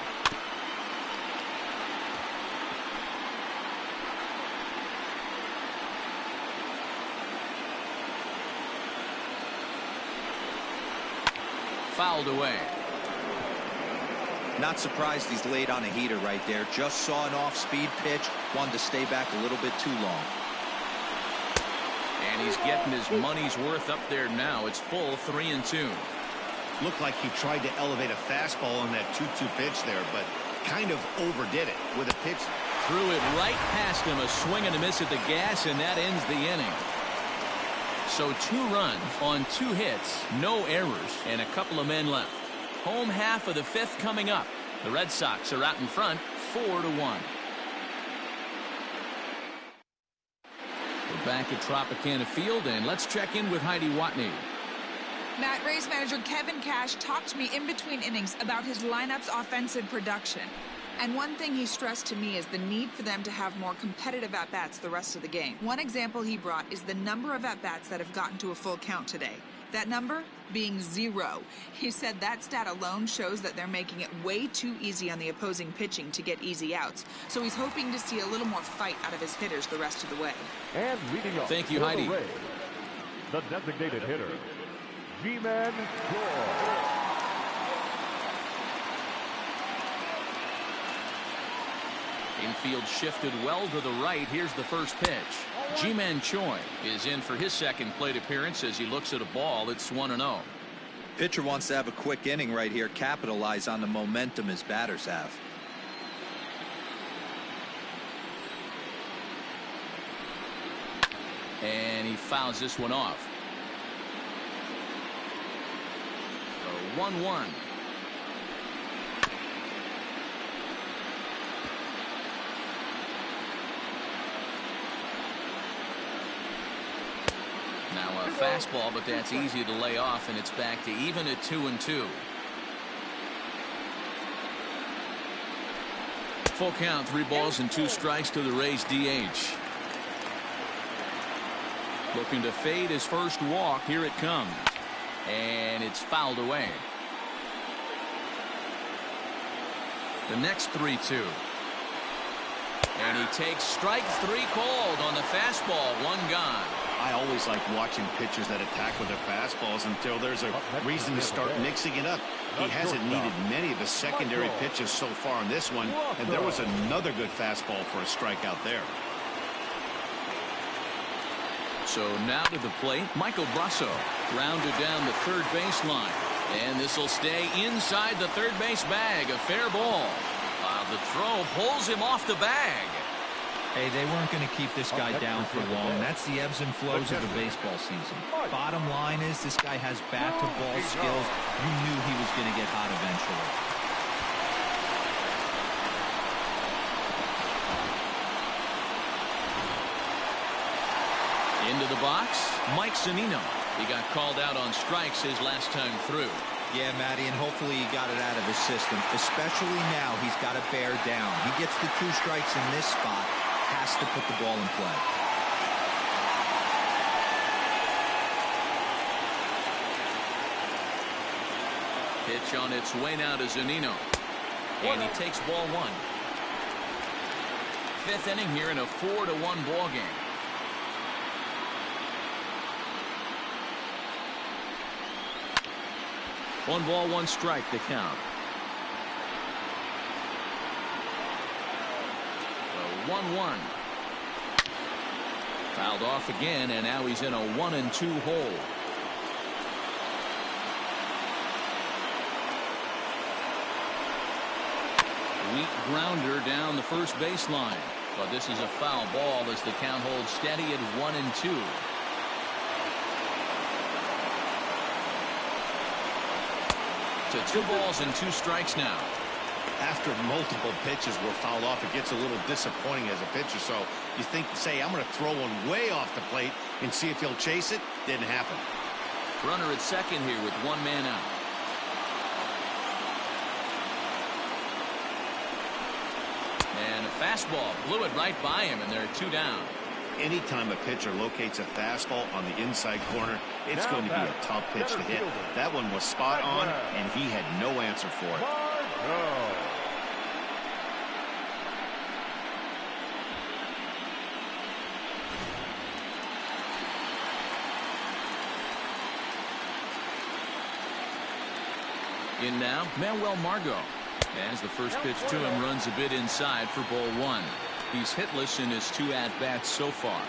Fouled away. Not surprised he's laid on a heater right there. Just saw an off-speed pitch. Wanted to stay back a little bit too long. And he's getting his money's worth up there now. It's full 3-2. Looked like he tried to elevate a fastball on that 2-2 pitch there, but kind of overdid it with a pitch. Threw it right past him. A swing and a miss at the gas, and that ends the inning. So 2 runs on 2 hits, no errors, and a couple of men left. Home half of the 5th coming up. The Red Sox are out in front, 4-1. We're back at Tropicana Field, and let's check in with Heidi Watney. Matt, Rays manager Kevin Cash talked to me in between innings about his lineup's offensive production. And one thing he stressed to me is the need for them to have more competitive at-bats the rest of the game. One example he brought is the number of at-bats that have gotten to a full count today. That number being 0. He said that stat alone shows that they're making it way too easy on the opposing pitching to get easy outs. So he's hoping to see a little more fight out of his hitters the rest of the way. And leading up, thank you, Heidi. The designated hitter, G-Man Choi. Infield shifted well to the right. Here's the first pitch. Ji-Man Choi is in for his second plate appearance as he looks at a ball. It's 1-0. Pitcher wants to have a quick inning right here, capitalize on the momentum his batters have. And he fouls this one off. 1-1. Now a fastball, but that's easy to lay off, and it's back to even at 2-2. Full count, 3 balls and 2 strikes to the Rays DH. Looking to fade his first walk. Here it comes. And it's fouled away. The next 3-2. And he takes strike 3 called on the fastball. 1 gone. I always like watching pitchers that attack with their fastballs until there's a reason to start mixing it up. He hasn't needed many of the secondary pitches so far in this one, and there was another good fastball for a strikeout there. So now to the plate, Michael Brasso rounded down the third baseline, and this will stay inside the third base bag. A fair ball. The throw pulls him off the bag. Hey, they weren't going to keep this guy down for long. That's the ebbs and flows of the baseball season. Bottom line is this guy has bat-to-ball skills. You knew he was going to get hot eventually. Into the box, Mike Zunino. He got called out on strikes his last time through. Yeah, Matty, and hopefully he got it out of his system. Especially now, he's got to bear down. He gets the 2 strikes in this spot, has to put the ball in play. Pitch on its way now to Zunino. And he takes ball 1. 5th inning here in a 4-1 ball game. One ball, 1 strike to count. 1-1. Fouled off again, and now he's in a 1-2 hole. Weak grounder down the first baseline, but this is a foul ball as the count holds steady at 1-2. To 2 balls and 2 strikes now. After multiple pitches were fouled off, it gets a little disappointing as a pitcher. So you think, say, I'm going to throw one way off the plate and see if he'll chase it. Didn't happen. Runner at second here with 1 man out. And a fastball blew it right by him, and there are 2 down. Anytime a pitcher locates a fastball on the inside corner, it's going to be a tough pitch to hit. That one was spot on, and he had no answer for it. In now, Manuel Margot. As the first pitch to him runs a bit inside for ball 1. He's hitless in his 2 at-bats so far.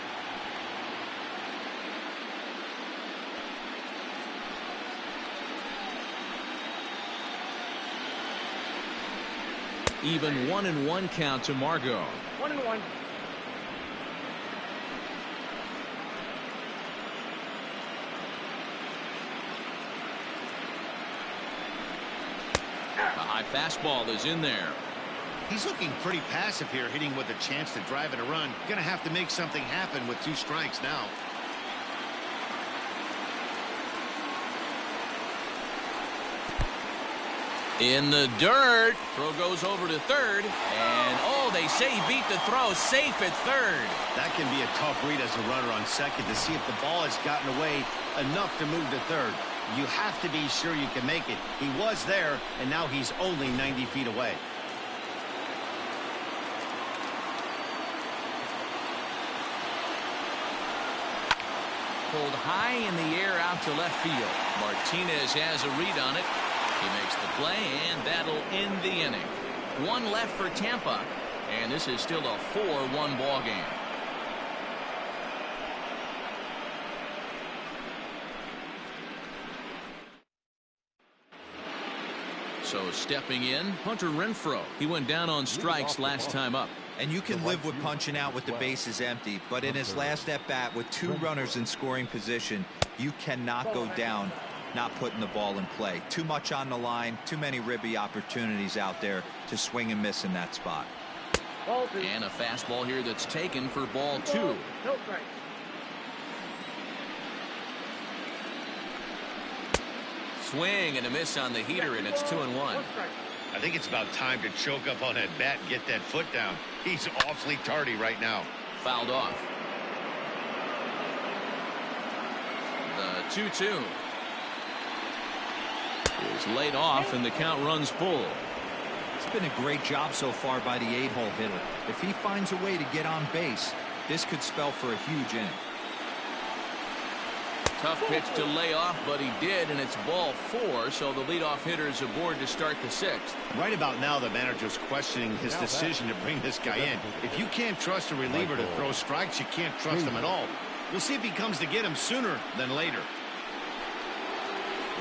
Even 1-1 count to Margot. 1-1. A high fastball is in there. He's looking pretty passive here, hitting with a chance to drive in a run. Going to have to make something happen with 2 strikes now. In the dirt. Throw goes over to third. And, oh, they say he beat the throw. Safe at third. That can be a tough read as a runner on second to see if the ball has gotten away enough to move to third. You have to be sure you can make it. He was there, and now he's only 90 feet away. Pulled high in the air out to left field. Martinez has a read on it. He makes the play, and that'll end the inning. 1 left for Tampa, and this is still a 4-1 ball game. So stepping in, Hunter Renfroe. He went down on strikes last time up. And you can live with punching out with the bases empty, but in his last at-bat with 2 runners in scoring position, you cannot go down not putting the ball in play. Too much on the line, too many ribby opportunities out there to swing and miss in that spot. And a fastball here that's taken for ball 2. No strike. swing and a miss on the heater, and it's 2-1. I think it's about time to choke up on that bat and get that foot down. He's awfully tardy right now. Fouled off. The 2-2 is laid off, and the count runs full. It's been a great job so far by the 8-hole hitter. If he finds a way to get on base, this could spell for a huge inning. Tough pitch to lay off, but he did, and it's ball 4, so the leadoff hitter is aboard to start the 6th. Right about now, the manager's questioning his decision to bring this guy in. If you can't trust a reliever to throw strikes, you can't trust him at all. We'll see if he comes to get him sooner than later.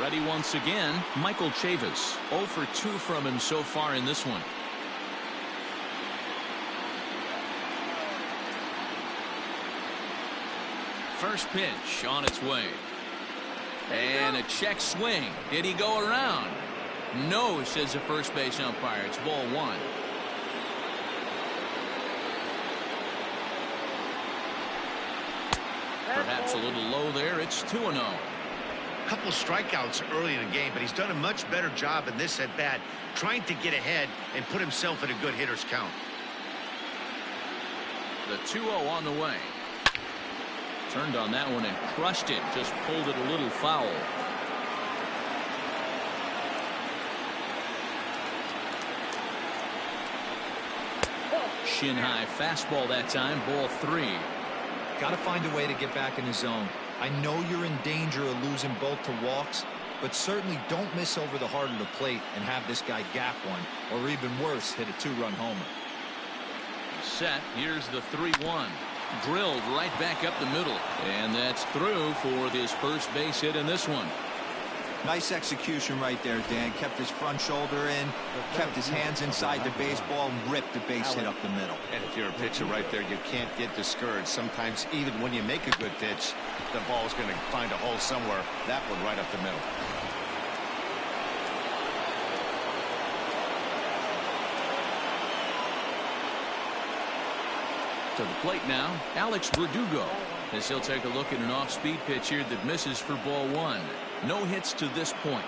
Ready once again, Michael Chavis. 0 for 2 from him so far in this one. First pitch on its way. And a check swing. Did he go around? No, says the first base umpire. It's ball 1. Perhaps a little low there. It's 2-0. Couple strikeouts early in the game, but he's done a much better job in this at bat, trying to get ahead and put himself in a good hitter's count. The 2-0 on the way. Turned on that one and crushed it. Just pulled it a little foul. Shin high fastball that time. Ball 3. Got to find a way to get back in the zone. I know you're in danger of losing both to walks, but certainly don't miss over the heart of the plate and have this guy gap one, or even worse, hit a 2-run homer. Set. Here's the 3-1. Drilled right back up the middle, and that's through for this first base hit in this one. Nice execution right there, Dan. Kept his front shoulder in, kept his hands inside the baseball, and ripped the base hit up the middle. And if you're a pitcher right there, you can't get discouraged. Sometimes even when you make a good pitch, the ball's going to find a hole somewhere. That one right up the middle. To the plate now, Alex Verdugo, as he'll take a look at an off-speed pitch here that misses for ball 1. No hits to this point.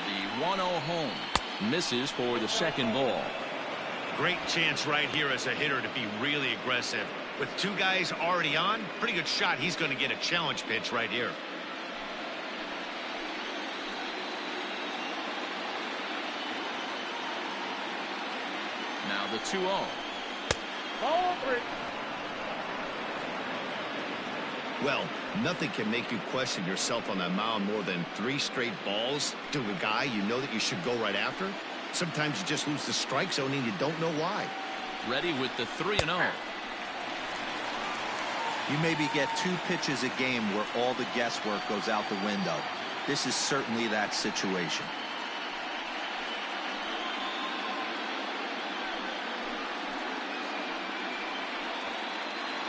The 1-0 home misses for the second ball. Great chance right here as a hitter to be really aggressive. With 2 guys already on, pretty good shot. He's going to get a challenge pitch right here. Now the 2-0. Ball 3. Well, nothing can make you question yourself on that mound more than 3 straight balls to a guy you know that you should go right after. Sometimes you just lose the strike zone and you don't know why. Ready with the 3-0. You maybe get 2 pitches a game where all the guesswork goes out the window. This is certainly that situation.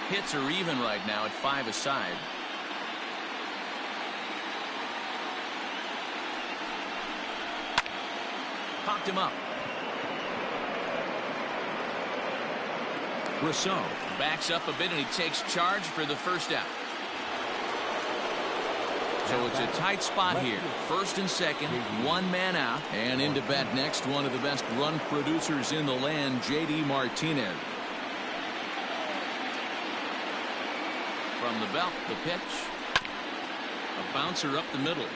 Hits are even right now at 5 aside. Popped him up. Rousseau backs up a bit, and he takes charge for the first out. So it's a tight spot here. First and second, 1 man out. And into bat next, one of the best run producers in the land, J.D. Martinez. From the belt, the pitch. A bouncer up the middle.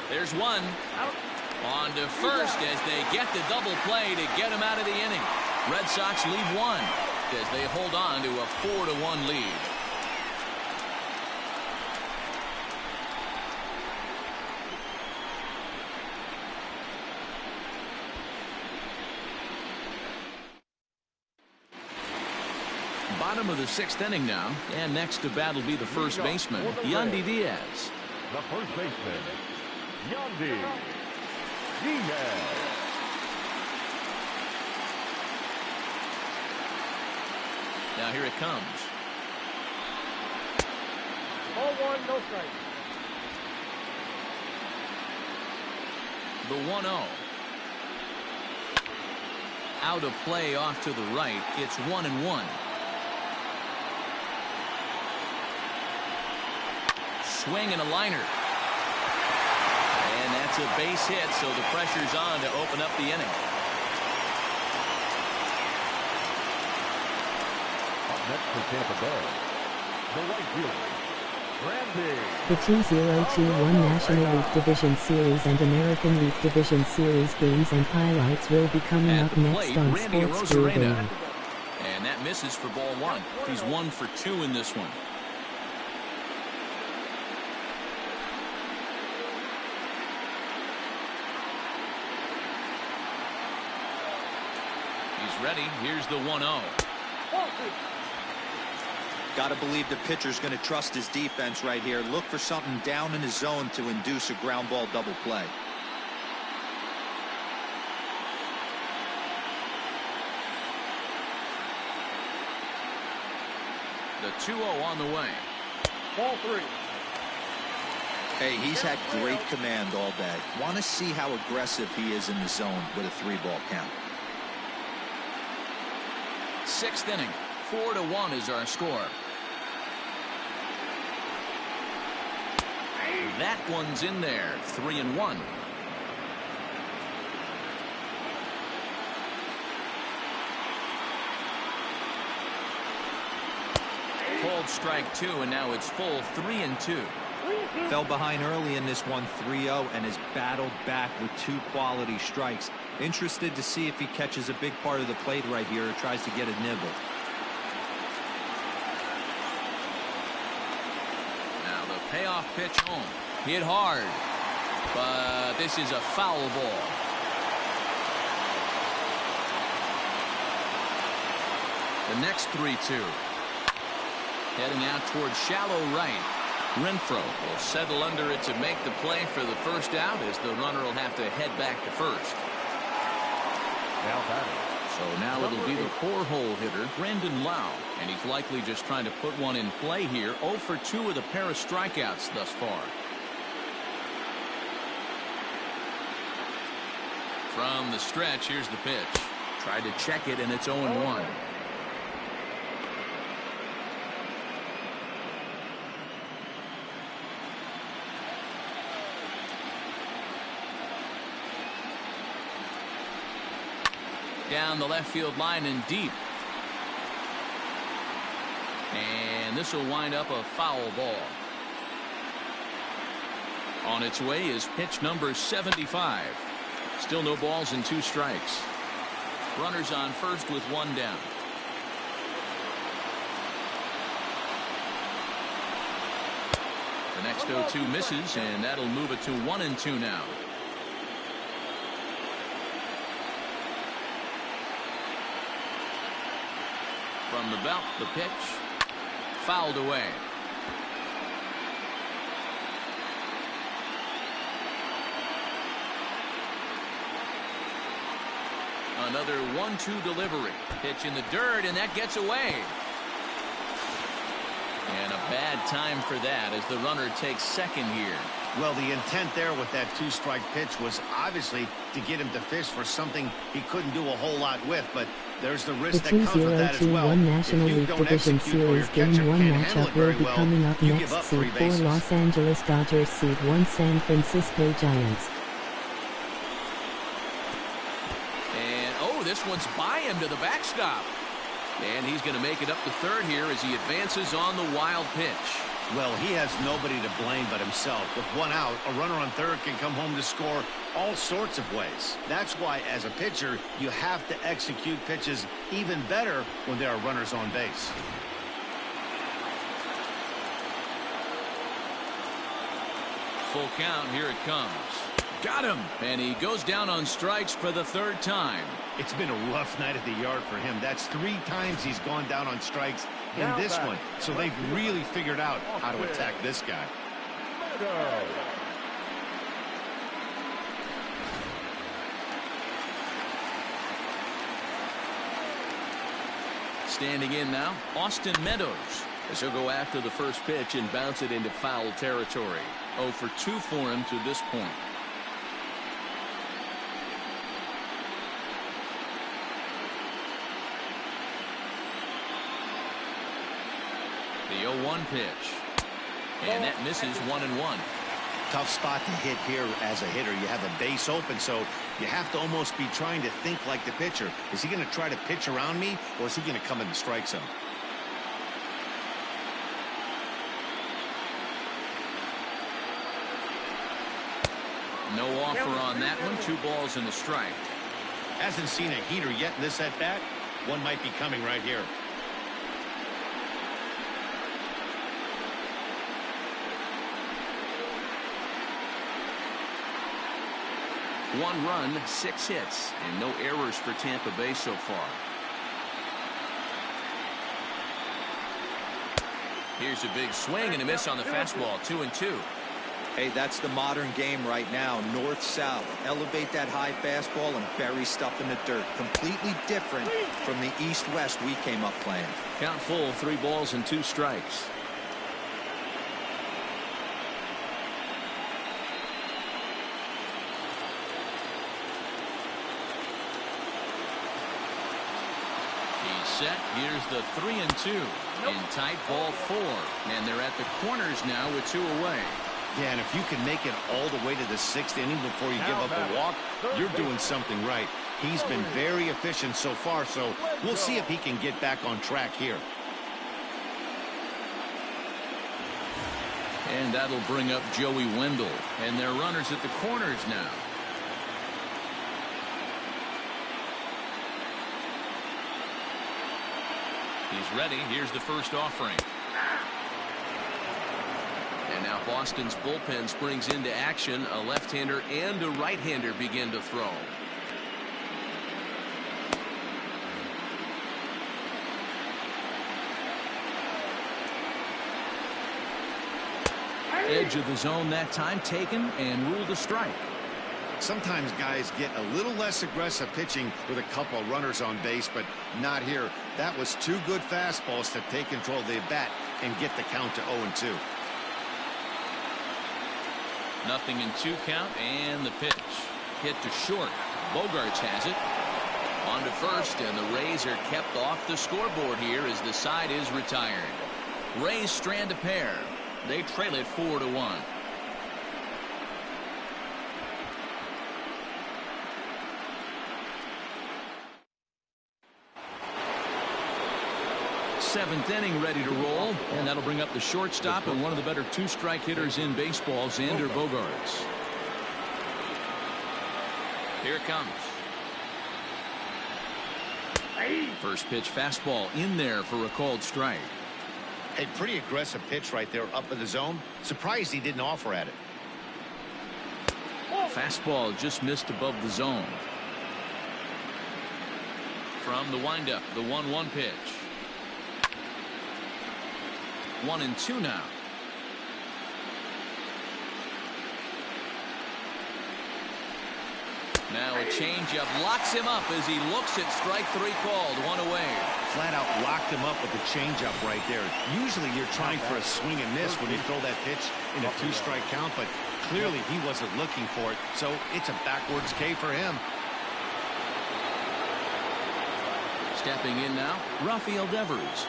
There's one. On to first as they get the double play to get him out of the inning. Red Sox lead 1 as they hold on to a 4-1 lead. Bottom of the 6th inning now, and next to bat will be the first baseman, Yandy Diaz. The first baseman, Yandy Diaz. Now here it comes. Ball 1, no strike. The 1-0. out of play off to the right. It's 1-1. Swing and a liner. And that's a base hit, so the pressure's on to open up the inning. Up next for Tampa Bay, the right fielder, Randy. The 2021 National League Division Series and American League Division Series games and highlights will be coming At up the next plate, on Randy Sports Brew Arozarena. Daily. And that misses for ball one. He's 1 for 2 in this one. He's ready. Here's the 1-0. Got to believe the pitcher's going to trust his defense right here. Look for something down in his zone to induce a ground ball double play. The 2-0 on the way. Ball 3. Hey, he's had great command all day. Want to see how aggressive he is in the zone with a 3-ball count. 6th inning. 4-1 is our score. That one's in there. 3-1. Called strike 2, and now it's full 3-2. Fell behind early in this one 3-0 and has battled back with 2 quality strikes. Interested to see if he catches a big part of the plate right here or tries to get a nibble. Now the payoff pitch home. Hit hard, but this is a foul ball. The next 3-2. Heading out towards shallow right. Renfroe will settle under it to make the play for the first out, as the runner will have to head back to first. Now batting. So now it'll be the 4-hole hitter, Brandon Lau, and he's likely just trying to put one in play here. 0 for 2 with a pair of strikeouts thus far. From the stretch, here's the pitch. Tried to check it, and it's 0-1. Down the left field line and deep. And this will wind up a foul ball. On its way is pitch number 75. Still no balls and 2 strikes. Runners on first with 1 down. The next 0-2 misses, and that'll move it to 1-2 now. From the belt, the pitch. Fouled away. Another 1-2 delivery. Pitch in the dirt, and that gets away. And a bad time for that as the runner takes second here. Well, the intent there with that 2-strike pitch was obviously to get him to fish for something he couldn't do a whole lot with, but there's the The risk that comes with that as well. 2021 National If you League don't Division execute or your Series Game catcher 1 can't handle matchup it will very be well, coming up you next. give up Seed 3 4 bases. Los Angeles Dodgers, Seed 1 San Francisco Giants. And, oh, this one's by him to the backstop. And he's going to make it up to third here as he advances on the wild pitch. Well, he has nobody to blame but himself. With 1 out, a runner on third can come home to score all sorts of ways. That's why, as a pitcher, you have to execute pitches even better when there are runners on base. Full count, here it comes. Got him! And he goes down on strikes for the 3rd time. It's been a rough night at the yard for him. That's 3 times he's gone down on strikes in Now this back. one. So they've really figured out how to attack this guy. Go. Standing in now, Austin Meadows, as he'll go after the first pitch and bounce it into foul territory. 0 for 2 for him to this point. The 0-1 pitch. And that misses 1-1. Tough spot to hit here as a hitter. You have a base open, so you have to almost be trying to think like the pitcher. Is he going to try to pitch around me, or is he going to come in the strike zone? No offer on that one. 2 balls and a strike. Hasn't seen a heater yet in this at-bat. One might be coming right here. One run, 6 hits, and no errors for Tampa Bay so far. Here's a big swing and a miss on the fastball. 2-2. Hey, that's the modern game right now. North-south. Elevate that high fastball and bury stuff in the dirt. Completely different from the east-west we came up playing. Count full, 3 balls and 2 strikes. He's set. Here's the 3-2. In tight, ball 4. And they're at the corners now with 2 away. Yeah, and if you can make it all the way to the 6th inning before you give up a walk, you're doing something right. He's been very efficient so far, so we'll see if he can get back on track here. And that'll bring up Joey Wendell. And they're runners at the corners now. He's ready. Here's the first offering. And now Boston's bullpen springs into action. A left-hander and a right-hander begin to throw. Edge of the zone that time taken and ruled a strike. Sometimes guys get a little less aggressive pitching with a couple of runners on base, but not here. That was 2 good fastballs to take control of the bat and get the count to 0-2. 0-2 count, and the pitch hit to short. Bogarts has it. On to first, and the Rays are kept off the scoreboard here as the side is retired. Rays strand a pair. They trail it 4-1. Seventh inning ready to roll, and that'll bring up the shortstop and one of the better 2-strike hitters in baseball, Xander Bogaerts. Here it comes. First pitch fastball in there for a called strike. A pretty aggressive pitch right there up in the zone. Surprised he didn't offer at it. Fastball just missed above the zone. From the windup, the 1-1 pitch. 1-2 now. Now a changeup locks him up as he looks at strike 3 called. 1 away. Flat out locked him up with the changeup right there. Usually you're trying for a swing and miss when you throw that pitch in a 2-strike count, but clearly he wasn't looking for it, so it's a backwards K for him. Stepping in now, Rafael Devers.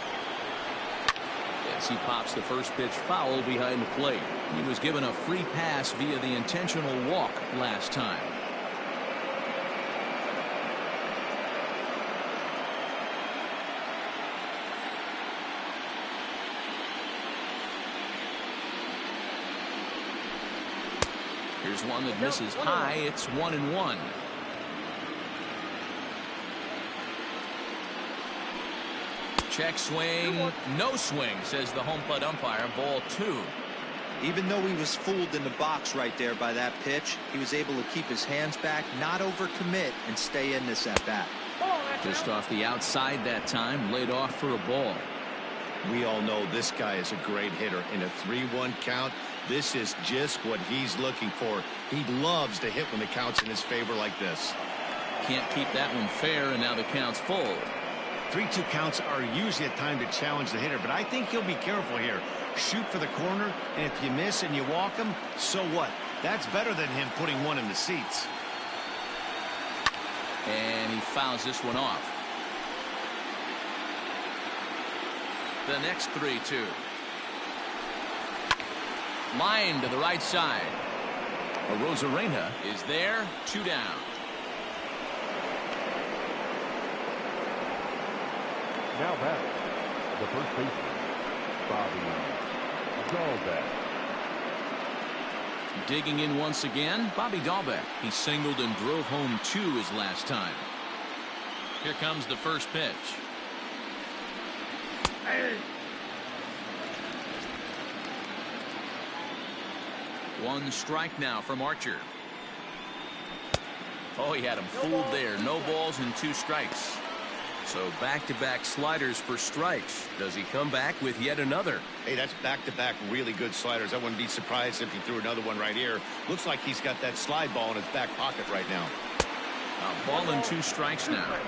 As he pops the first pitch foul behind the plate. He was given a free pass via the intentional walk last time. Here's one that misses high. It's 1-1. Check swing. No swing, says the home plate umpire. Ball 2. Even though he was fooled in the box right there by that pitch, he was able to keep his hands back, not overcommit, and stay in this at bat. Just off the outside that time, laid off for a ball. We all know this guy is a great hitter. In a 3-1 count, this is just what he's looking for. He loves to hit when the count's in his favor like this. Can't keep that one fair, and now the count's full. 3-2 counts are usually a time to challenge the hitter, but I think he'll be careful here. Shoot for the corner, and if you miss and you walk him, so what? That's better than him putting one in the seats. And he fouls this one off. The next 3-2. Line to the right side. Rosarena is there. 2 down. Now batting, the first baseman, Bobby Dahlbeck. Digging in once again, Bobby Dahlbeck. He singled and drove home 2 his last time. Here comes the first pitch. One strike now from Archer. Oh, he had him fooled there. No balls and 2 strikes. So back-to-back sliders for strikes. Does he come back with yet another? Hey, that's back-to-back really good sliders. I wouldn't be surprised if he threw another one right here. Looks like he's got that slide ball in his back pocket right now. A ball and 2 strikes now.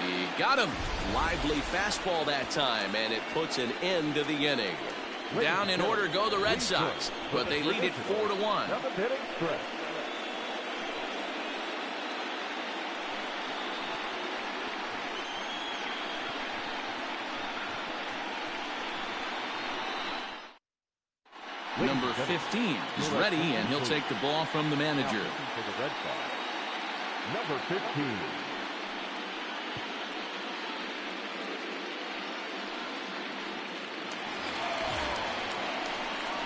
He got him. Lively fastball that time, and it puts an end to the inning. Down in order go the Red Sox, but they lead it 4-1. Number 15 is ready, and he'll take the ball from the manager. Number 15.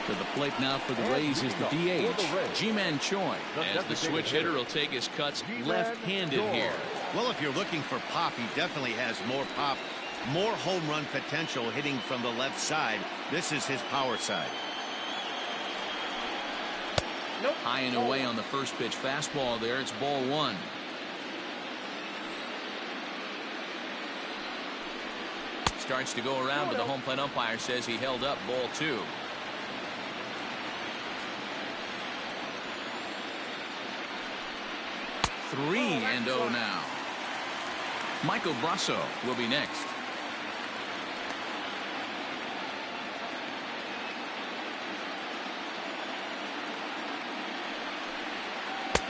To the plate now for the Rays is the DH, Ji-Man Choi, as the switch hitter will take his cuts left-handed here. Well, if you're looking for pop, he definitely has more pop, more home run potential hitting from the left side. This is his power side. High and away on the first pitch fastball there. It's ball 1. Starts to go around, but the home plate umpire says he held up ball 2. Three and 0 now. Michael Brasso will be next.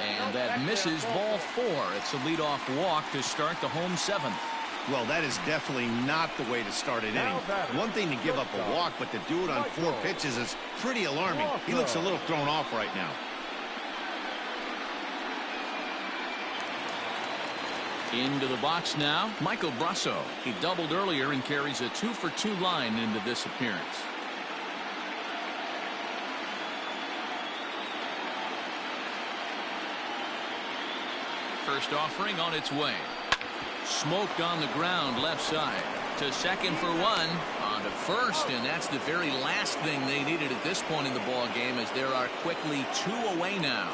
And that misses ball 4. It's a leadoff walk to start the home 7th. Well, that is definitely not the way to start an inning. One thing to give up a walk, but to do it on 4 pitches is pretty alarming. He looks a little thrown off right now. Into the box now, Michael Brasso. He doubled earlier and carries a 2-for-2 line into this appearance. First offering on its way. Smoked on the ground left side. To second for 1. On to first, and that's the very last thing they needed at this point in the ball game, as there are quickly 2 away now.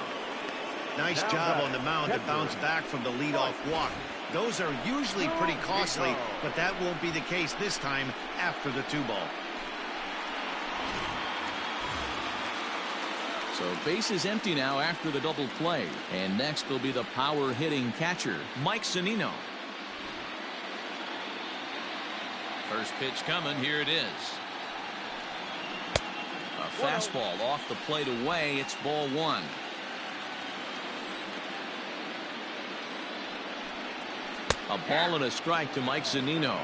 Nice job on the mound to bounce back from the leadoff walk. Those are usually pretty costly, but that won't be the case this time after the 2-ball. So base is empty now after the double play. And next will be the power hitting catcher, Mike Zunino. First pitch coming. Here it is. A fastball off the plate away. It's ball 1. A ball and a strike to Mike Zunino.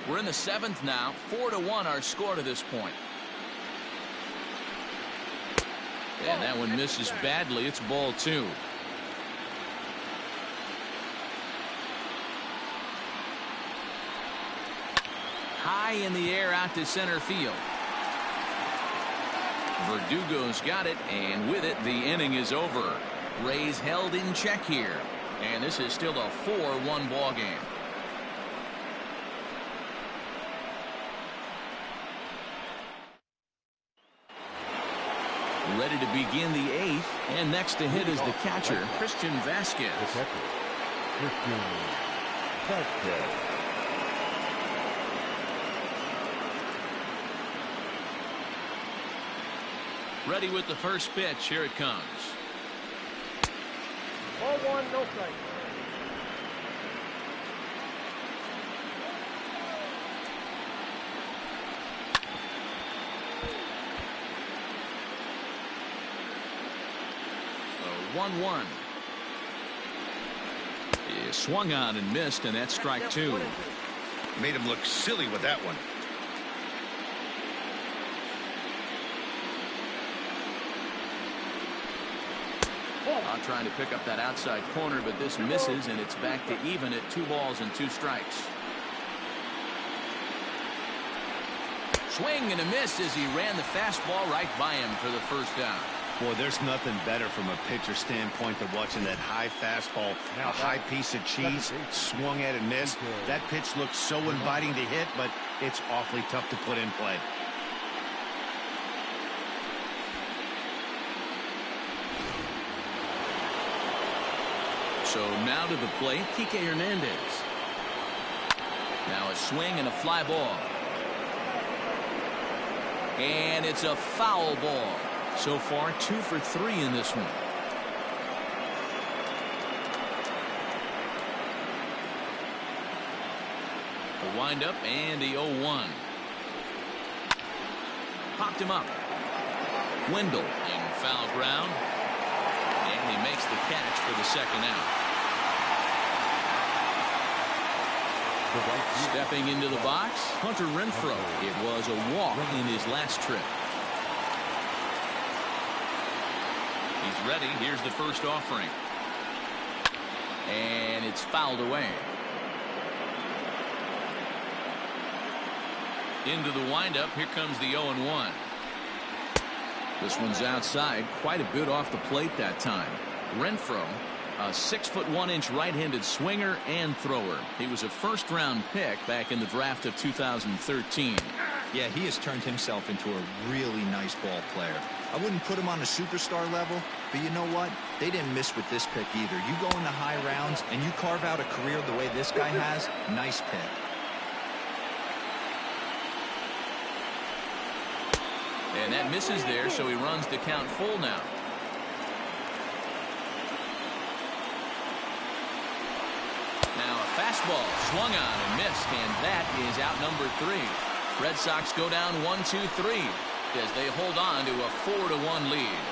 We're in the 7th now. 4-1 our score to this point. And that one misses badly. It's ball 2. High in the air out to center field. Verdugo's got it, and with it, the inning is over. Rays held in check here, and this is still a 4-1 ball game. Ready to begin the 8th, and next to hit is the catcher, Christian Vasquez. Christian Vasquez. Ready with the first pitch. Here it comes. Ball 1, no strike. 1-1. He swung on and missed, and that's strike 2. Made him look silly with that one. Not trying to pick up that outside corner, but this misses, and it's back to even at 2 balls and 2 strikes. Swing and a miss as he ran the fastball right by him for the first down. Boy, there's nothing better from a pitcher standpoint than watching that high fastball, a high piece of cheese, swung at and missed. That pitch looks so inviting to hit, but it's awfully tough to put in play. So now to the plate, Kike Hernandez. Now a swing and a fly ball. And it's a foul ball. So far, 2 for 3 in this one. The windup and the 0-1. Popped him up. Wendell in foul ground. And he makes the catch for the second out. Stepping into the box, Hunter Renfroe. It was a walk in his last trip. He's ready. Here's the first offering. And it's fouled away. Into the windup. Here comes the 0-1. This one's outside, quite a bit off the plate that time. Renfroe, a 6'1" right-handed swinger and thrower. He was a first-round pick back in the draft of 2013. Yeah, he has turned himself into a really nice ball player. I wouldn't put him on a superstar level, but you know what? They didn't miss with this pick either. You go in the high rounds and you carve out a career the way this guy has, nice pick. And that misses there, so he runs the count full now. Now a fastball swung on and missed, and that is out number 3. Red Sox go down 1-2-3 as they hold on to a 4-1 lead.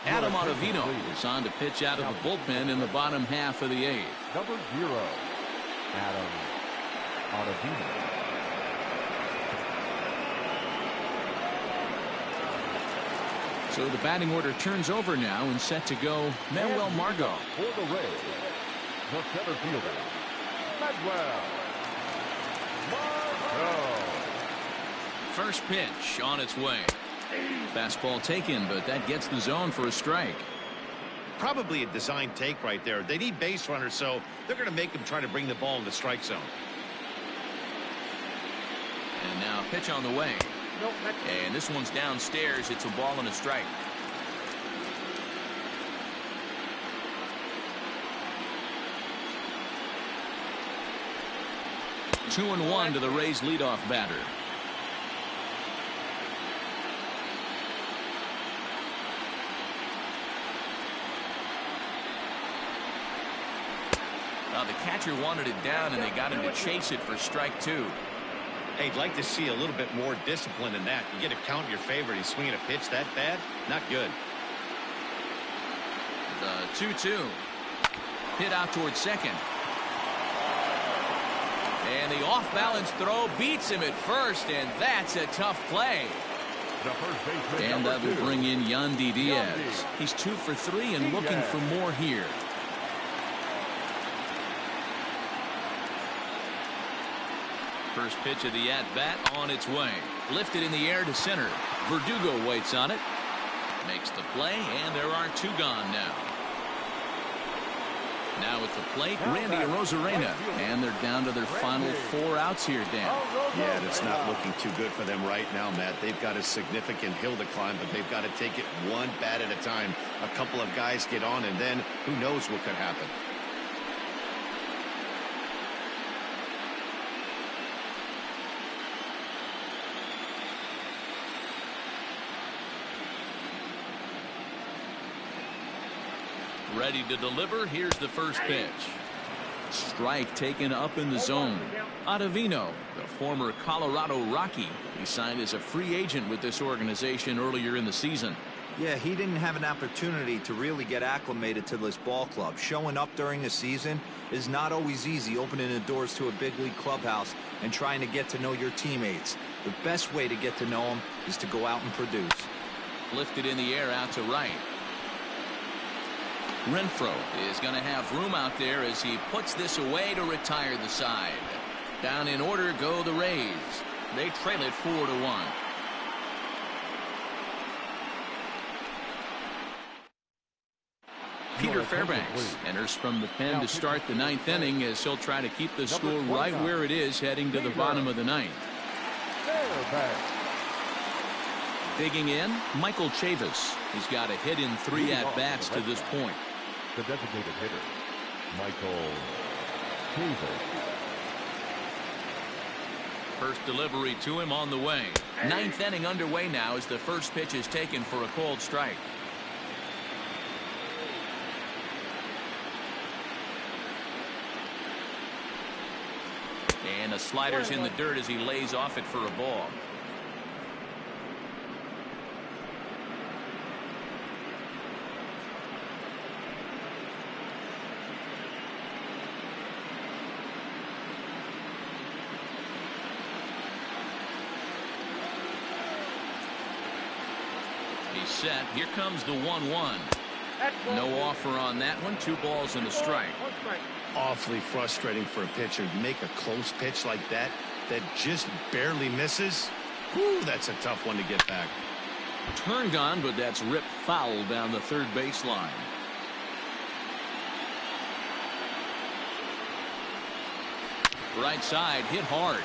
Adam Ottavino is on to pitch out of the bullpen in the bottom half of the 8th. Number 0, Adam Ottavino. So the batting order turns over now and set to go Manuel Margot. For the Rays, the center fielder, Manuel Margot. First pitch on its way. Fastball taken, but that gets the zone for a strike. Probably a design take right there. They need base runners, so they're going to make them try to bring the ball in the strike zone. And now a pitch on the way. And this one's downstairs. It's a ball and a strike. Two and one to the Rays leadoff batter. Well, the catcher wanted it down, and they got him to chase it for strike 2. Hey, I'd like to see a little bit more discipline in that. You get a count in your favor. He's swinging a pitch that bad. Not good. The 2-2. Hit out towards second. And the off-balance throw beats him at first, and that's a tough play. And that will bring in Yandy Diaz. He's 2 for 3 and looking for more here. First pitch of the at-bat on its way. Lifted in the air to center. Verdugo waits on it. Makes the play, and there are 2 gone now. Now at the plate, Randy Arozarena. And they're down to their final 4 outs here, Dan. Yeah, that's not looking too good for them right now, Matt. They've got a significant hill to climb, but they've got to take it one bat at a time. A couple of guys get on, and then who knows what could happen. Ready to deliver. Here's the first pitch. Strike taken up in the zone. Ottavino, the former Colorado Rocky, he signed as a free agent with this organization earlier in the season. Yeah, he didn't have an opportunity to really get acclimated to this ball club. Showing up during the season is not always easy, opening the doors to a big league clubhouse and trying to get to know your teammates. The best way to get to know them is to go out and produce. Lifted in the air out to right. Renfroe is going to have room out there as he puts this away to retire the side. Down in order go the Rays. They trail it 4-1. Peter Fairbanks enters from the pen to start the ninth inning as he'll try to keep the score right where it is heading to the bottom of the ninth. Digging in, Michael Chavis. He's got a hit in 3 at-bats to this point. The designated hitter, Michael Chavis. First delivery to him on the way. Ninth inning underway now as the first pitch is taken for a called strike. And a slider's in the dirt as he lays off it for a ball. He's set. Here comes the 1-1. No offer on that one. 2 balls and a strike. Awfully frustrating for a pitcher. You make a close pitch like that just barely misses. Whew, that's a tough one to get back. Turned on, but that's ripped foul down the third baseline. Right side hit hard.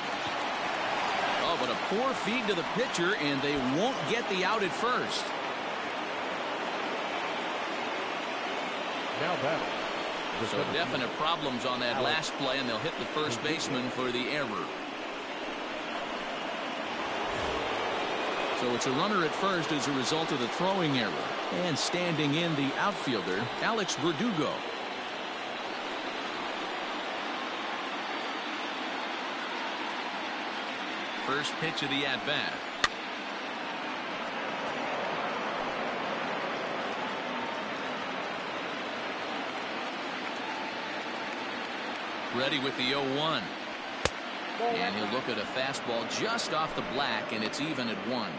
Oh, but a poor feed to the pitcher, and they won't get the out at first. Now batting. So definite problems on that last play, and they'll hit the first baseman for the error. So it's a runner at first as a result of the throwing error. And standing in the outfielder, Alex Verdugo. First pitch of the at-bat. Ready with the 0-1. And he'll look at a fastball just off the black, and it's even at 1.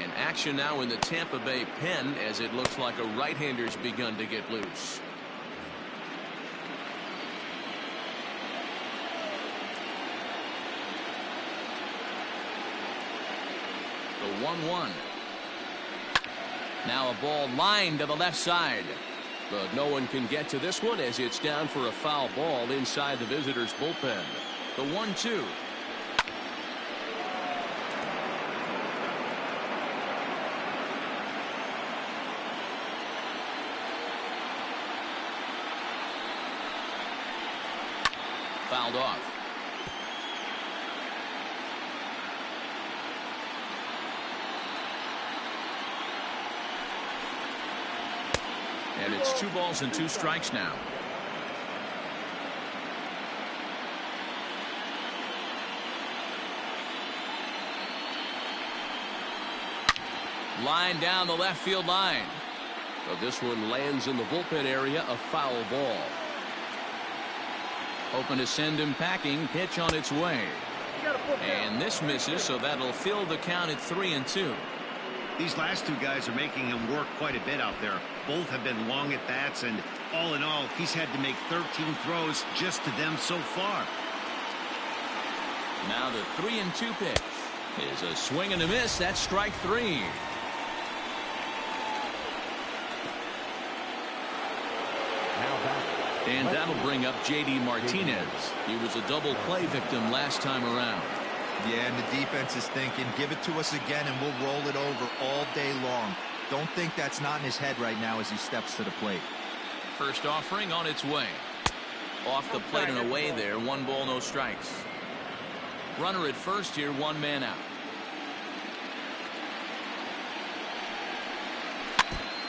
And action now in the Tampa Bay pen as it looks like a right-hander's begun to get loose. The 1-1. Now a ball lined to the left side. But no one can get to this one as it's down for a foul ball inside the visitors' bullpen. The 1-2. Fouled off. And it's 2 balls and 2 strikes now. Line down the left field line. But this one lands in the bullpen area, a foul ball. Hoping to send him packing. Pitch on its way. And this misses, so that'll fill the count at 3-2. These last 2 guys are making him work quite a bit out there. Both have been long at bats, and all in all, he's had to make 13 throws just to them so far. Now the 3-2 pitch is a swing and a miss. That's strike 3. And that'll bring up J.D. Martinez. He was a double play victim last time around. Yeah, and the defense is thinking, give it to us again and we'll roll it over all day long. Don't think that's not in his head right now as he steps to the plate. First offering on its way. Off the plate and away there. 1 ball, no strikes. Runner at first here, 1 man out.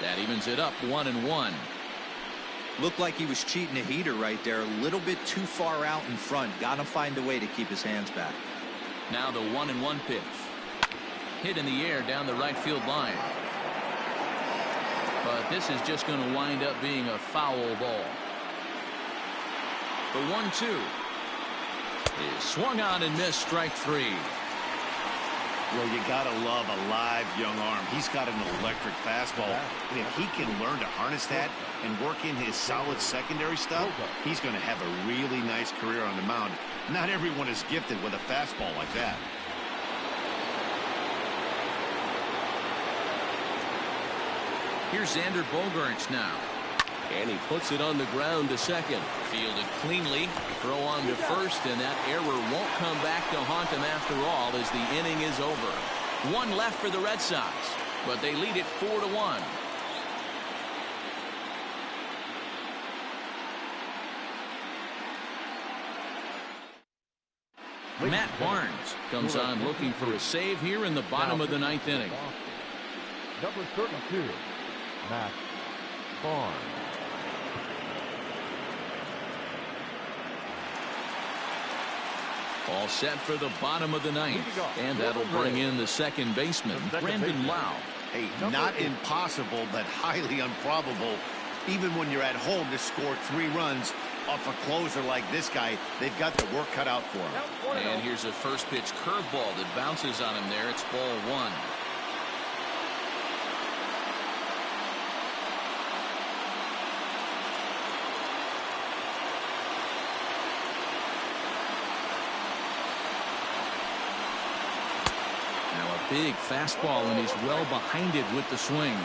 That evens it up 1-1. Looked like he was cheating a heater right there. A little bit too far out in front. Got to find a way to keep his hands back. Now the 1-1 pitch. Hit in the air down the right field line. But this is just going to wind up being a foul ball. The 1-2 is swung on and missed, strike 3. Well, you got to love a live young arm. He's got an electric fastball. And if he can learn to harness that and work in his solid secondary stuff, he's going to have a really nice career on the mound. Not everyone is gifted with a fastball like that. Here's Xander Bogaerts now. And he puts it on the ground to second. Fielded cleanly. Throw on to first, and that error won't come back to haunt him after all as the inning is over. One left for the Red Sox, but they lead it 4-1. Matt Barnes comes on looking for a save here in the bottom of the 9th inning. Number 32, Matt Barnes. All set for the bottom of the 9th, and that'll bring in the second baseman, Brandon Lau. Hey, not impossible, but highly improbable. Even when you're at home to score 3 runs off a closer like this guy, they've got the work cut out for him. And here's a first pitch curveball that bounces on him there. It's ball 1. Big fastball, and he's well behind it with the swing.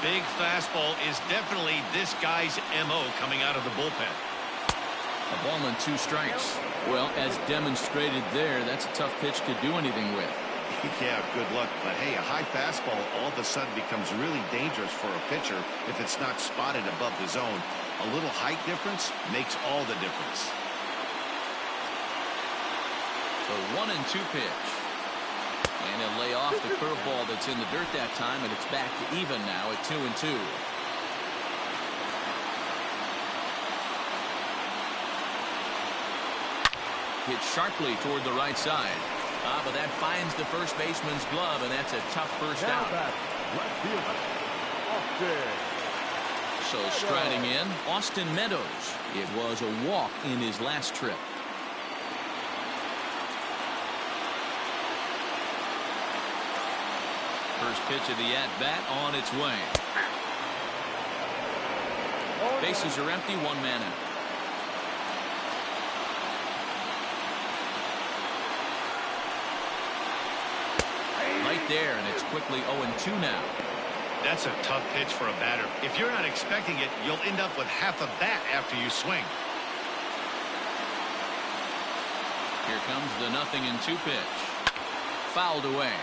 Big fastball is definitely this guy's MO coming out of the bullpen. A ball and 2 strikes. Well, as demonstrated there, that's a tough pitch to do anything with. Yeah, good luck. But hey, a high fastball all of a sudden becomes really dangerous for a pitcher if it's not spotted above the zone. A little height difference makes all the difference. The 1-2 pitch. And he'll lay off the curveball that's in the dirt that time, and it's back to even now at 2-2. Hit sharply toward the right side. But that finds the first baseman's glove, and that's a tough first out. So striding in, Austin Meadows. It was a walk in his last trip. First pitch of the at-bat on its way. Bases are empty, 1 man out. Right there, and it's quickly 0-2 now. That's a tough pitch for a batter. If you're not expecting it, you'll end up with half a bat after you swing. Here comes the 0-2 pitch. Fouled away.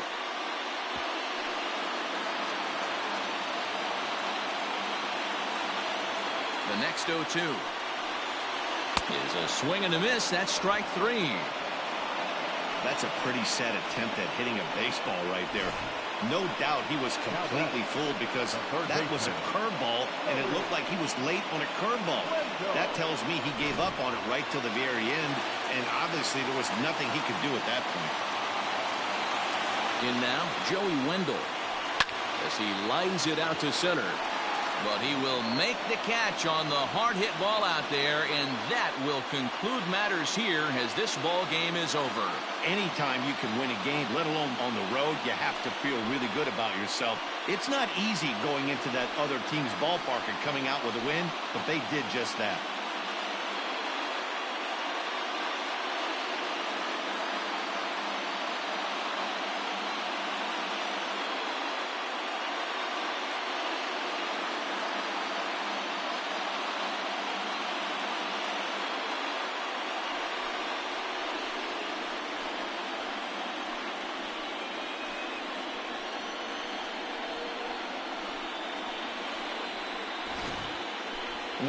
The next 0-2 is a swing and a miss. That's strike 3. That's a pretty sad attempt at hitting a baseball right there. No doubt he was completely fooled because that was a curveball, and it looked like he was late on a curveball. That tells me he gave up on it right till the very end, and obviously there was nothing he could do at that point. In now, Joey Wendell as he lines it out to center. But he will make the catch on the hard hit ball out there, and that will conclude matters here as this ball game is over. Anytime you can win a game, let alone on the road, you have to feel really good about yourself. It's not easy going into that other team's ballpark and coming out with a win, but they did just that.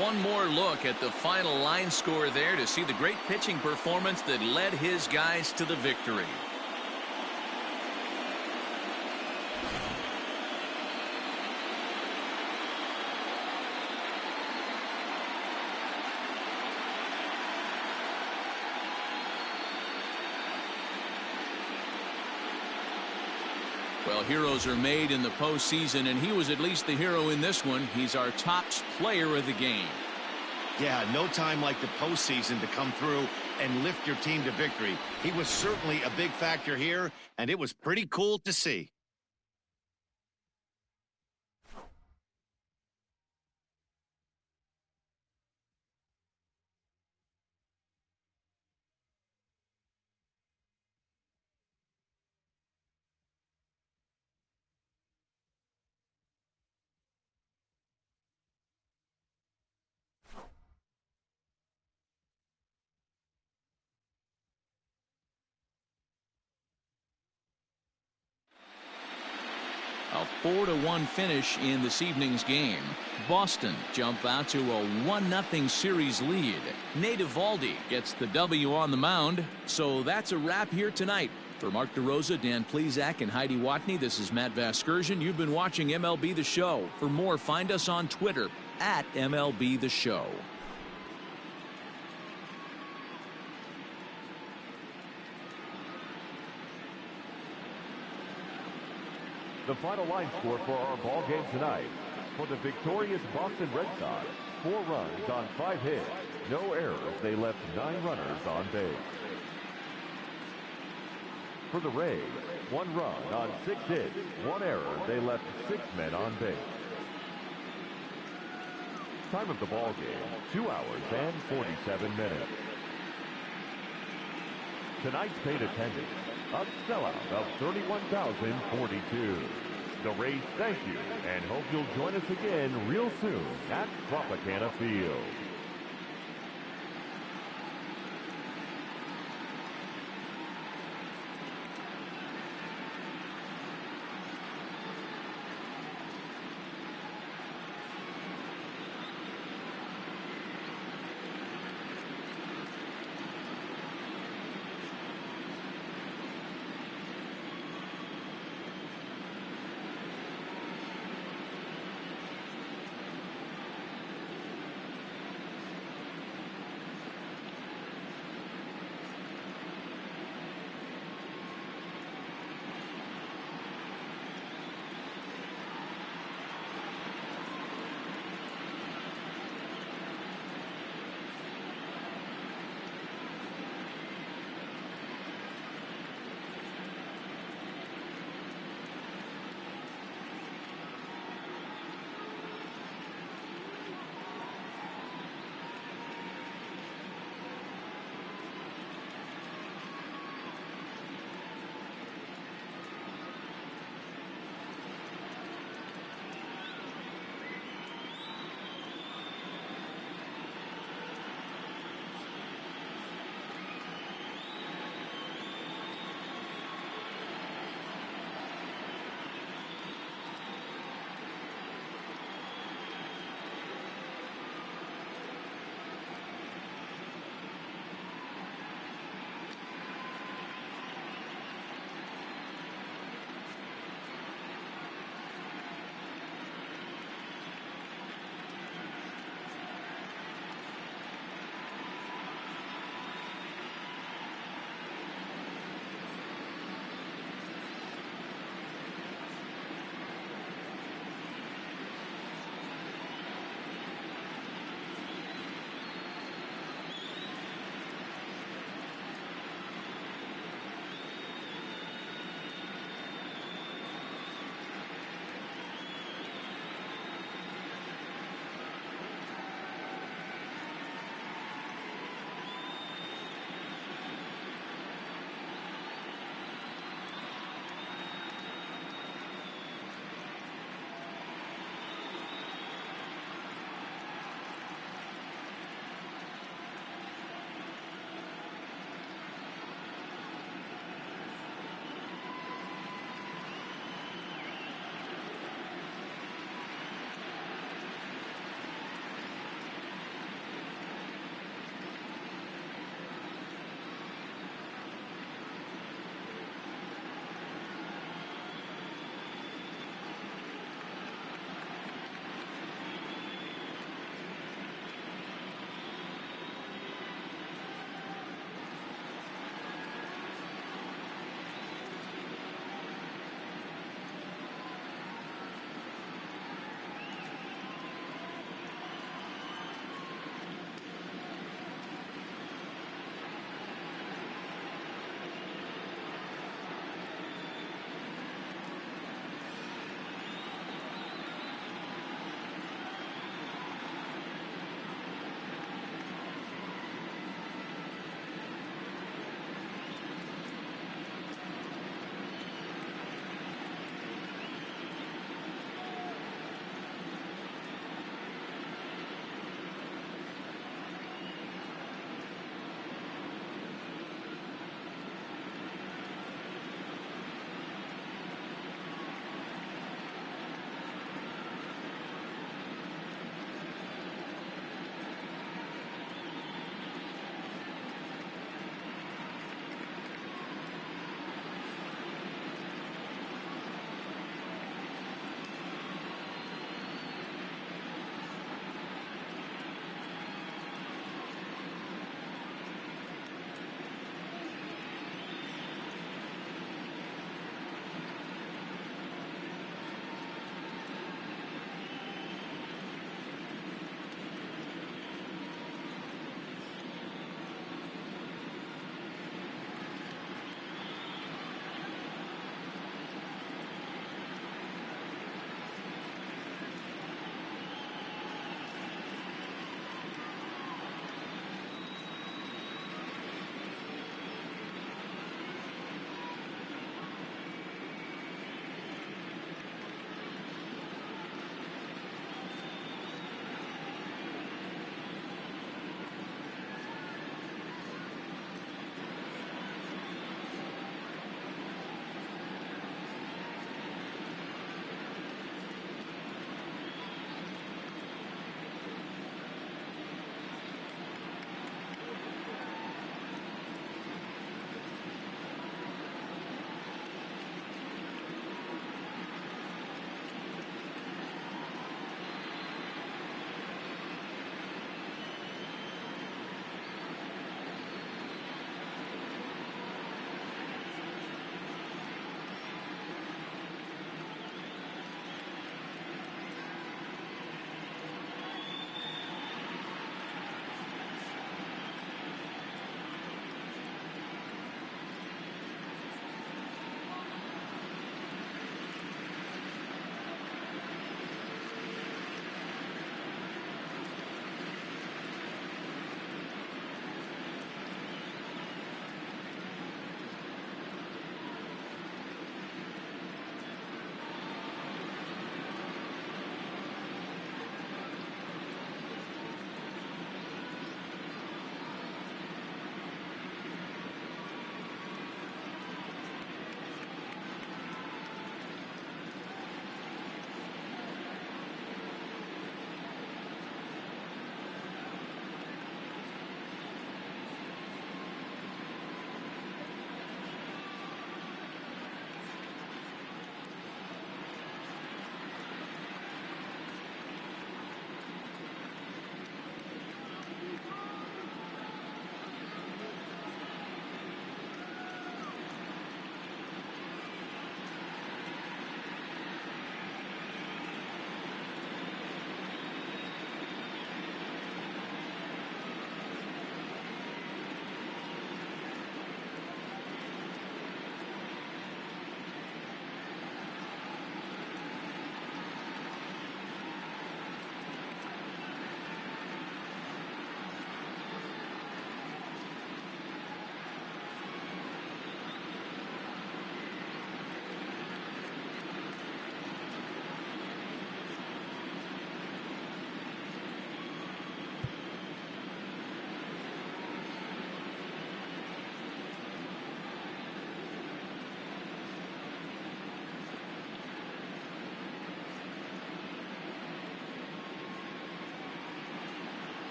One more look at the final line score there to see the great pitching performance that led his guys to the victory. Well, heroes are made in the postseason, and he was at least the hero in this one. He's our top player of the game. Yeah, no time like the postseason to come through and lift your team to victory. He was certainly a big factor here, and it was pretty cool to see. A 4-1 finish in this evening's game. Boston jump out to a 1-0 series lead. Nate Eovaldi gets the W on the mound. So that's a wrap here tonight. For Mark DeRosa, Dan Plesac, and Heidi Watney, this is Matt Vasgersian. You've been watching MLB The Show. For more, find us on Twitter at MLB The Show. The final line score for our ball game tonight. For the victorious Boston Red Sox, 4 runs on 5 hits, no errors. They left 9 runners on base. For the Rays, 1 run on 6 hits, 1 error. They left 6 men on base. Time of the ball game, 2 hours and 47 minutes. Tonight's paid attendance, a sellout of 31,042. The Rays thank you and hope you'll join us again real soon at Tropicana Field.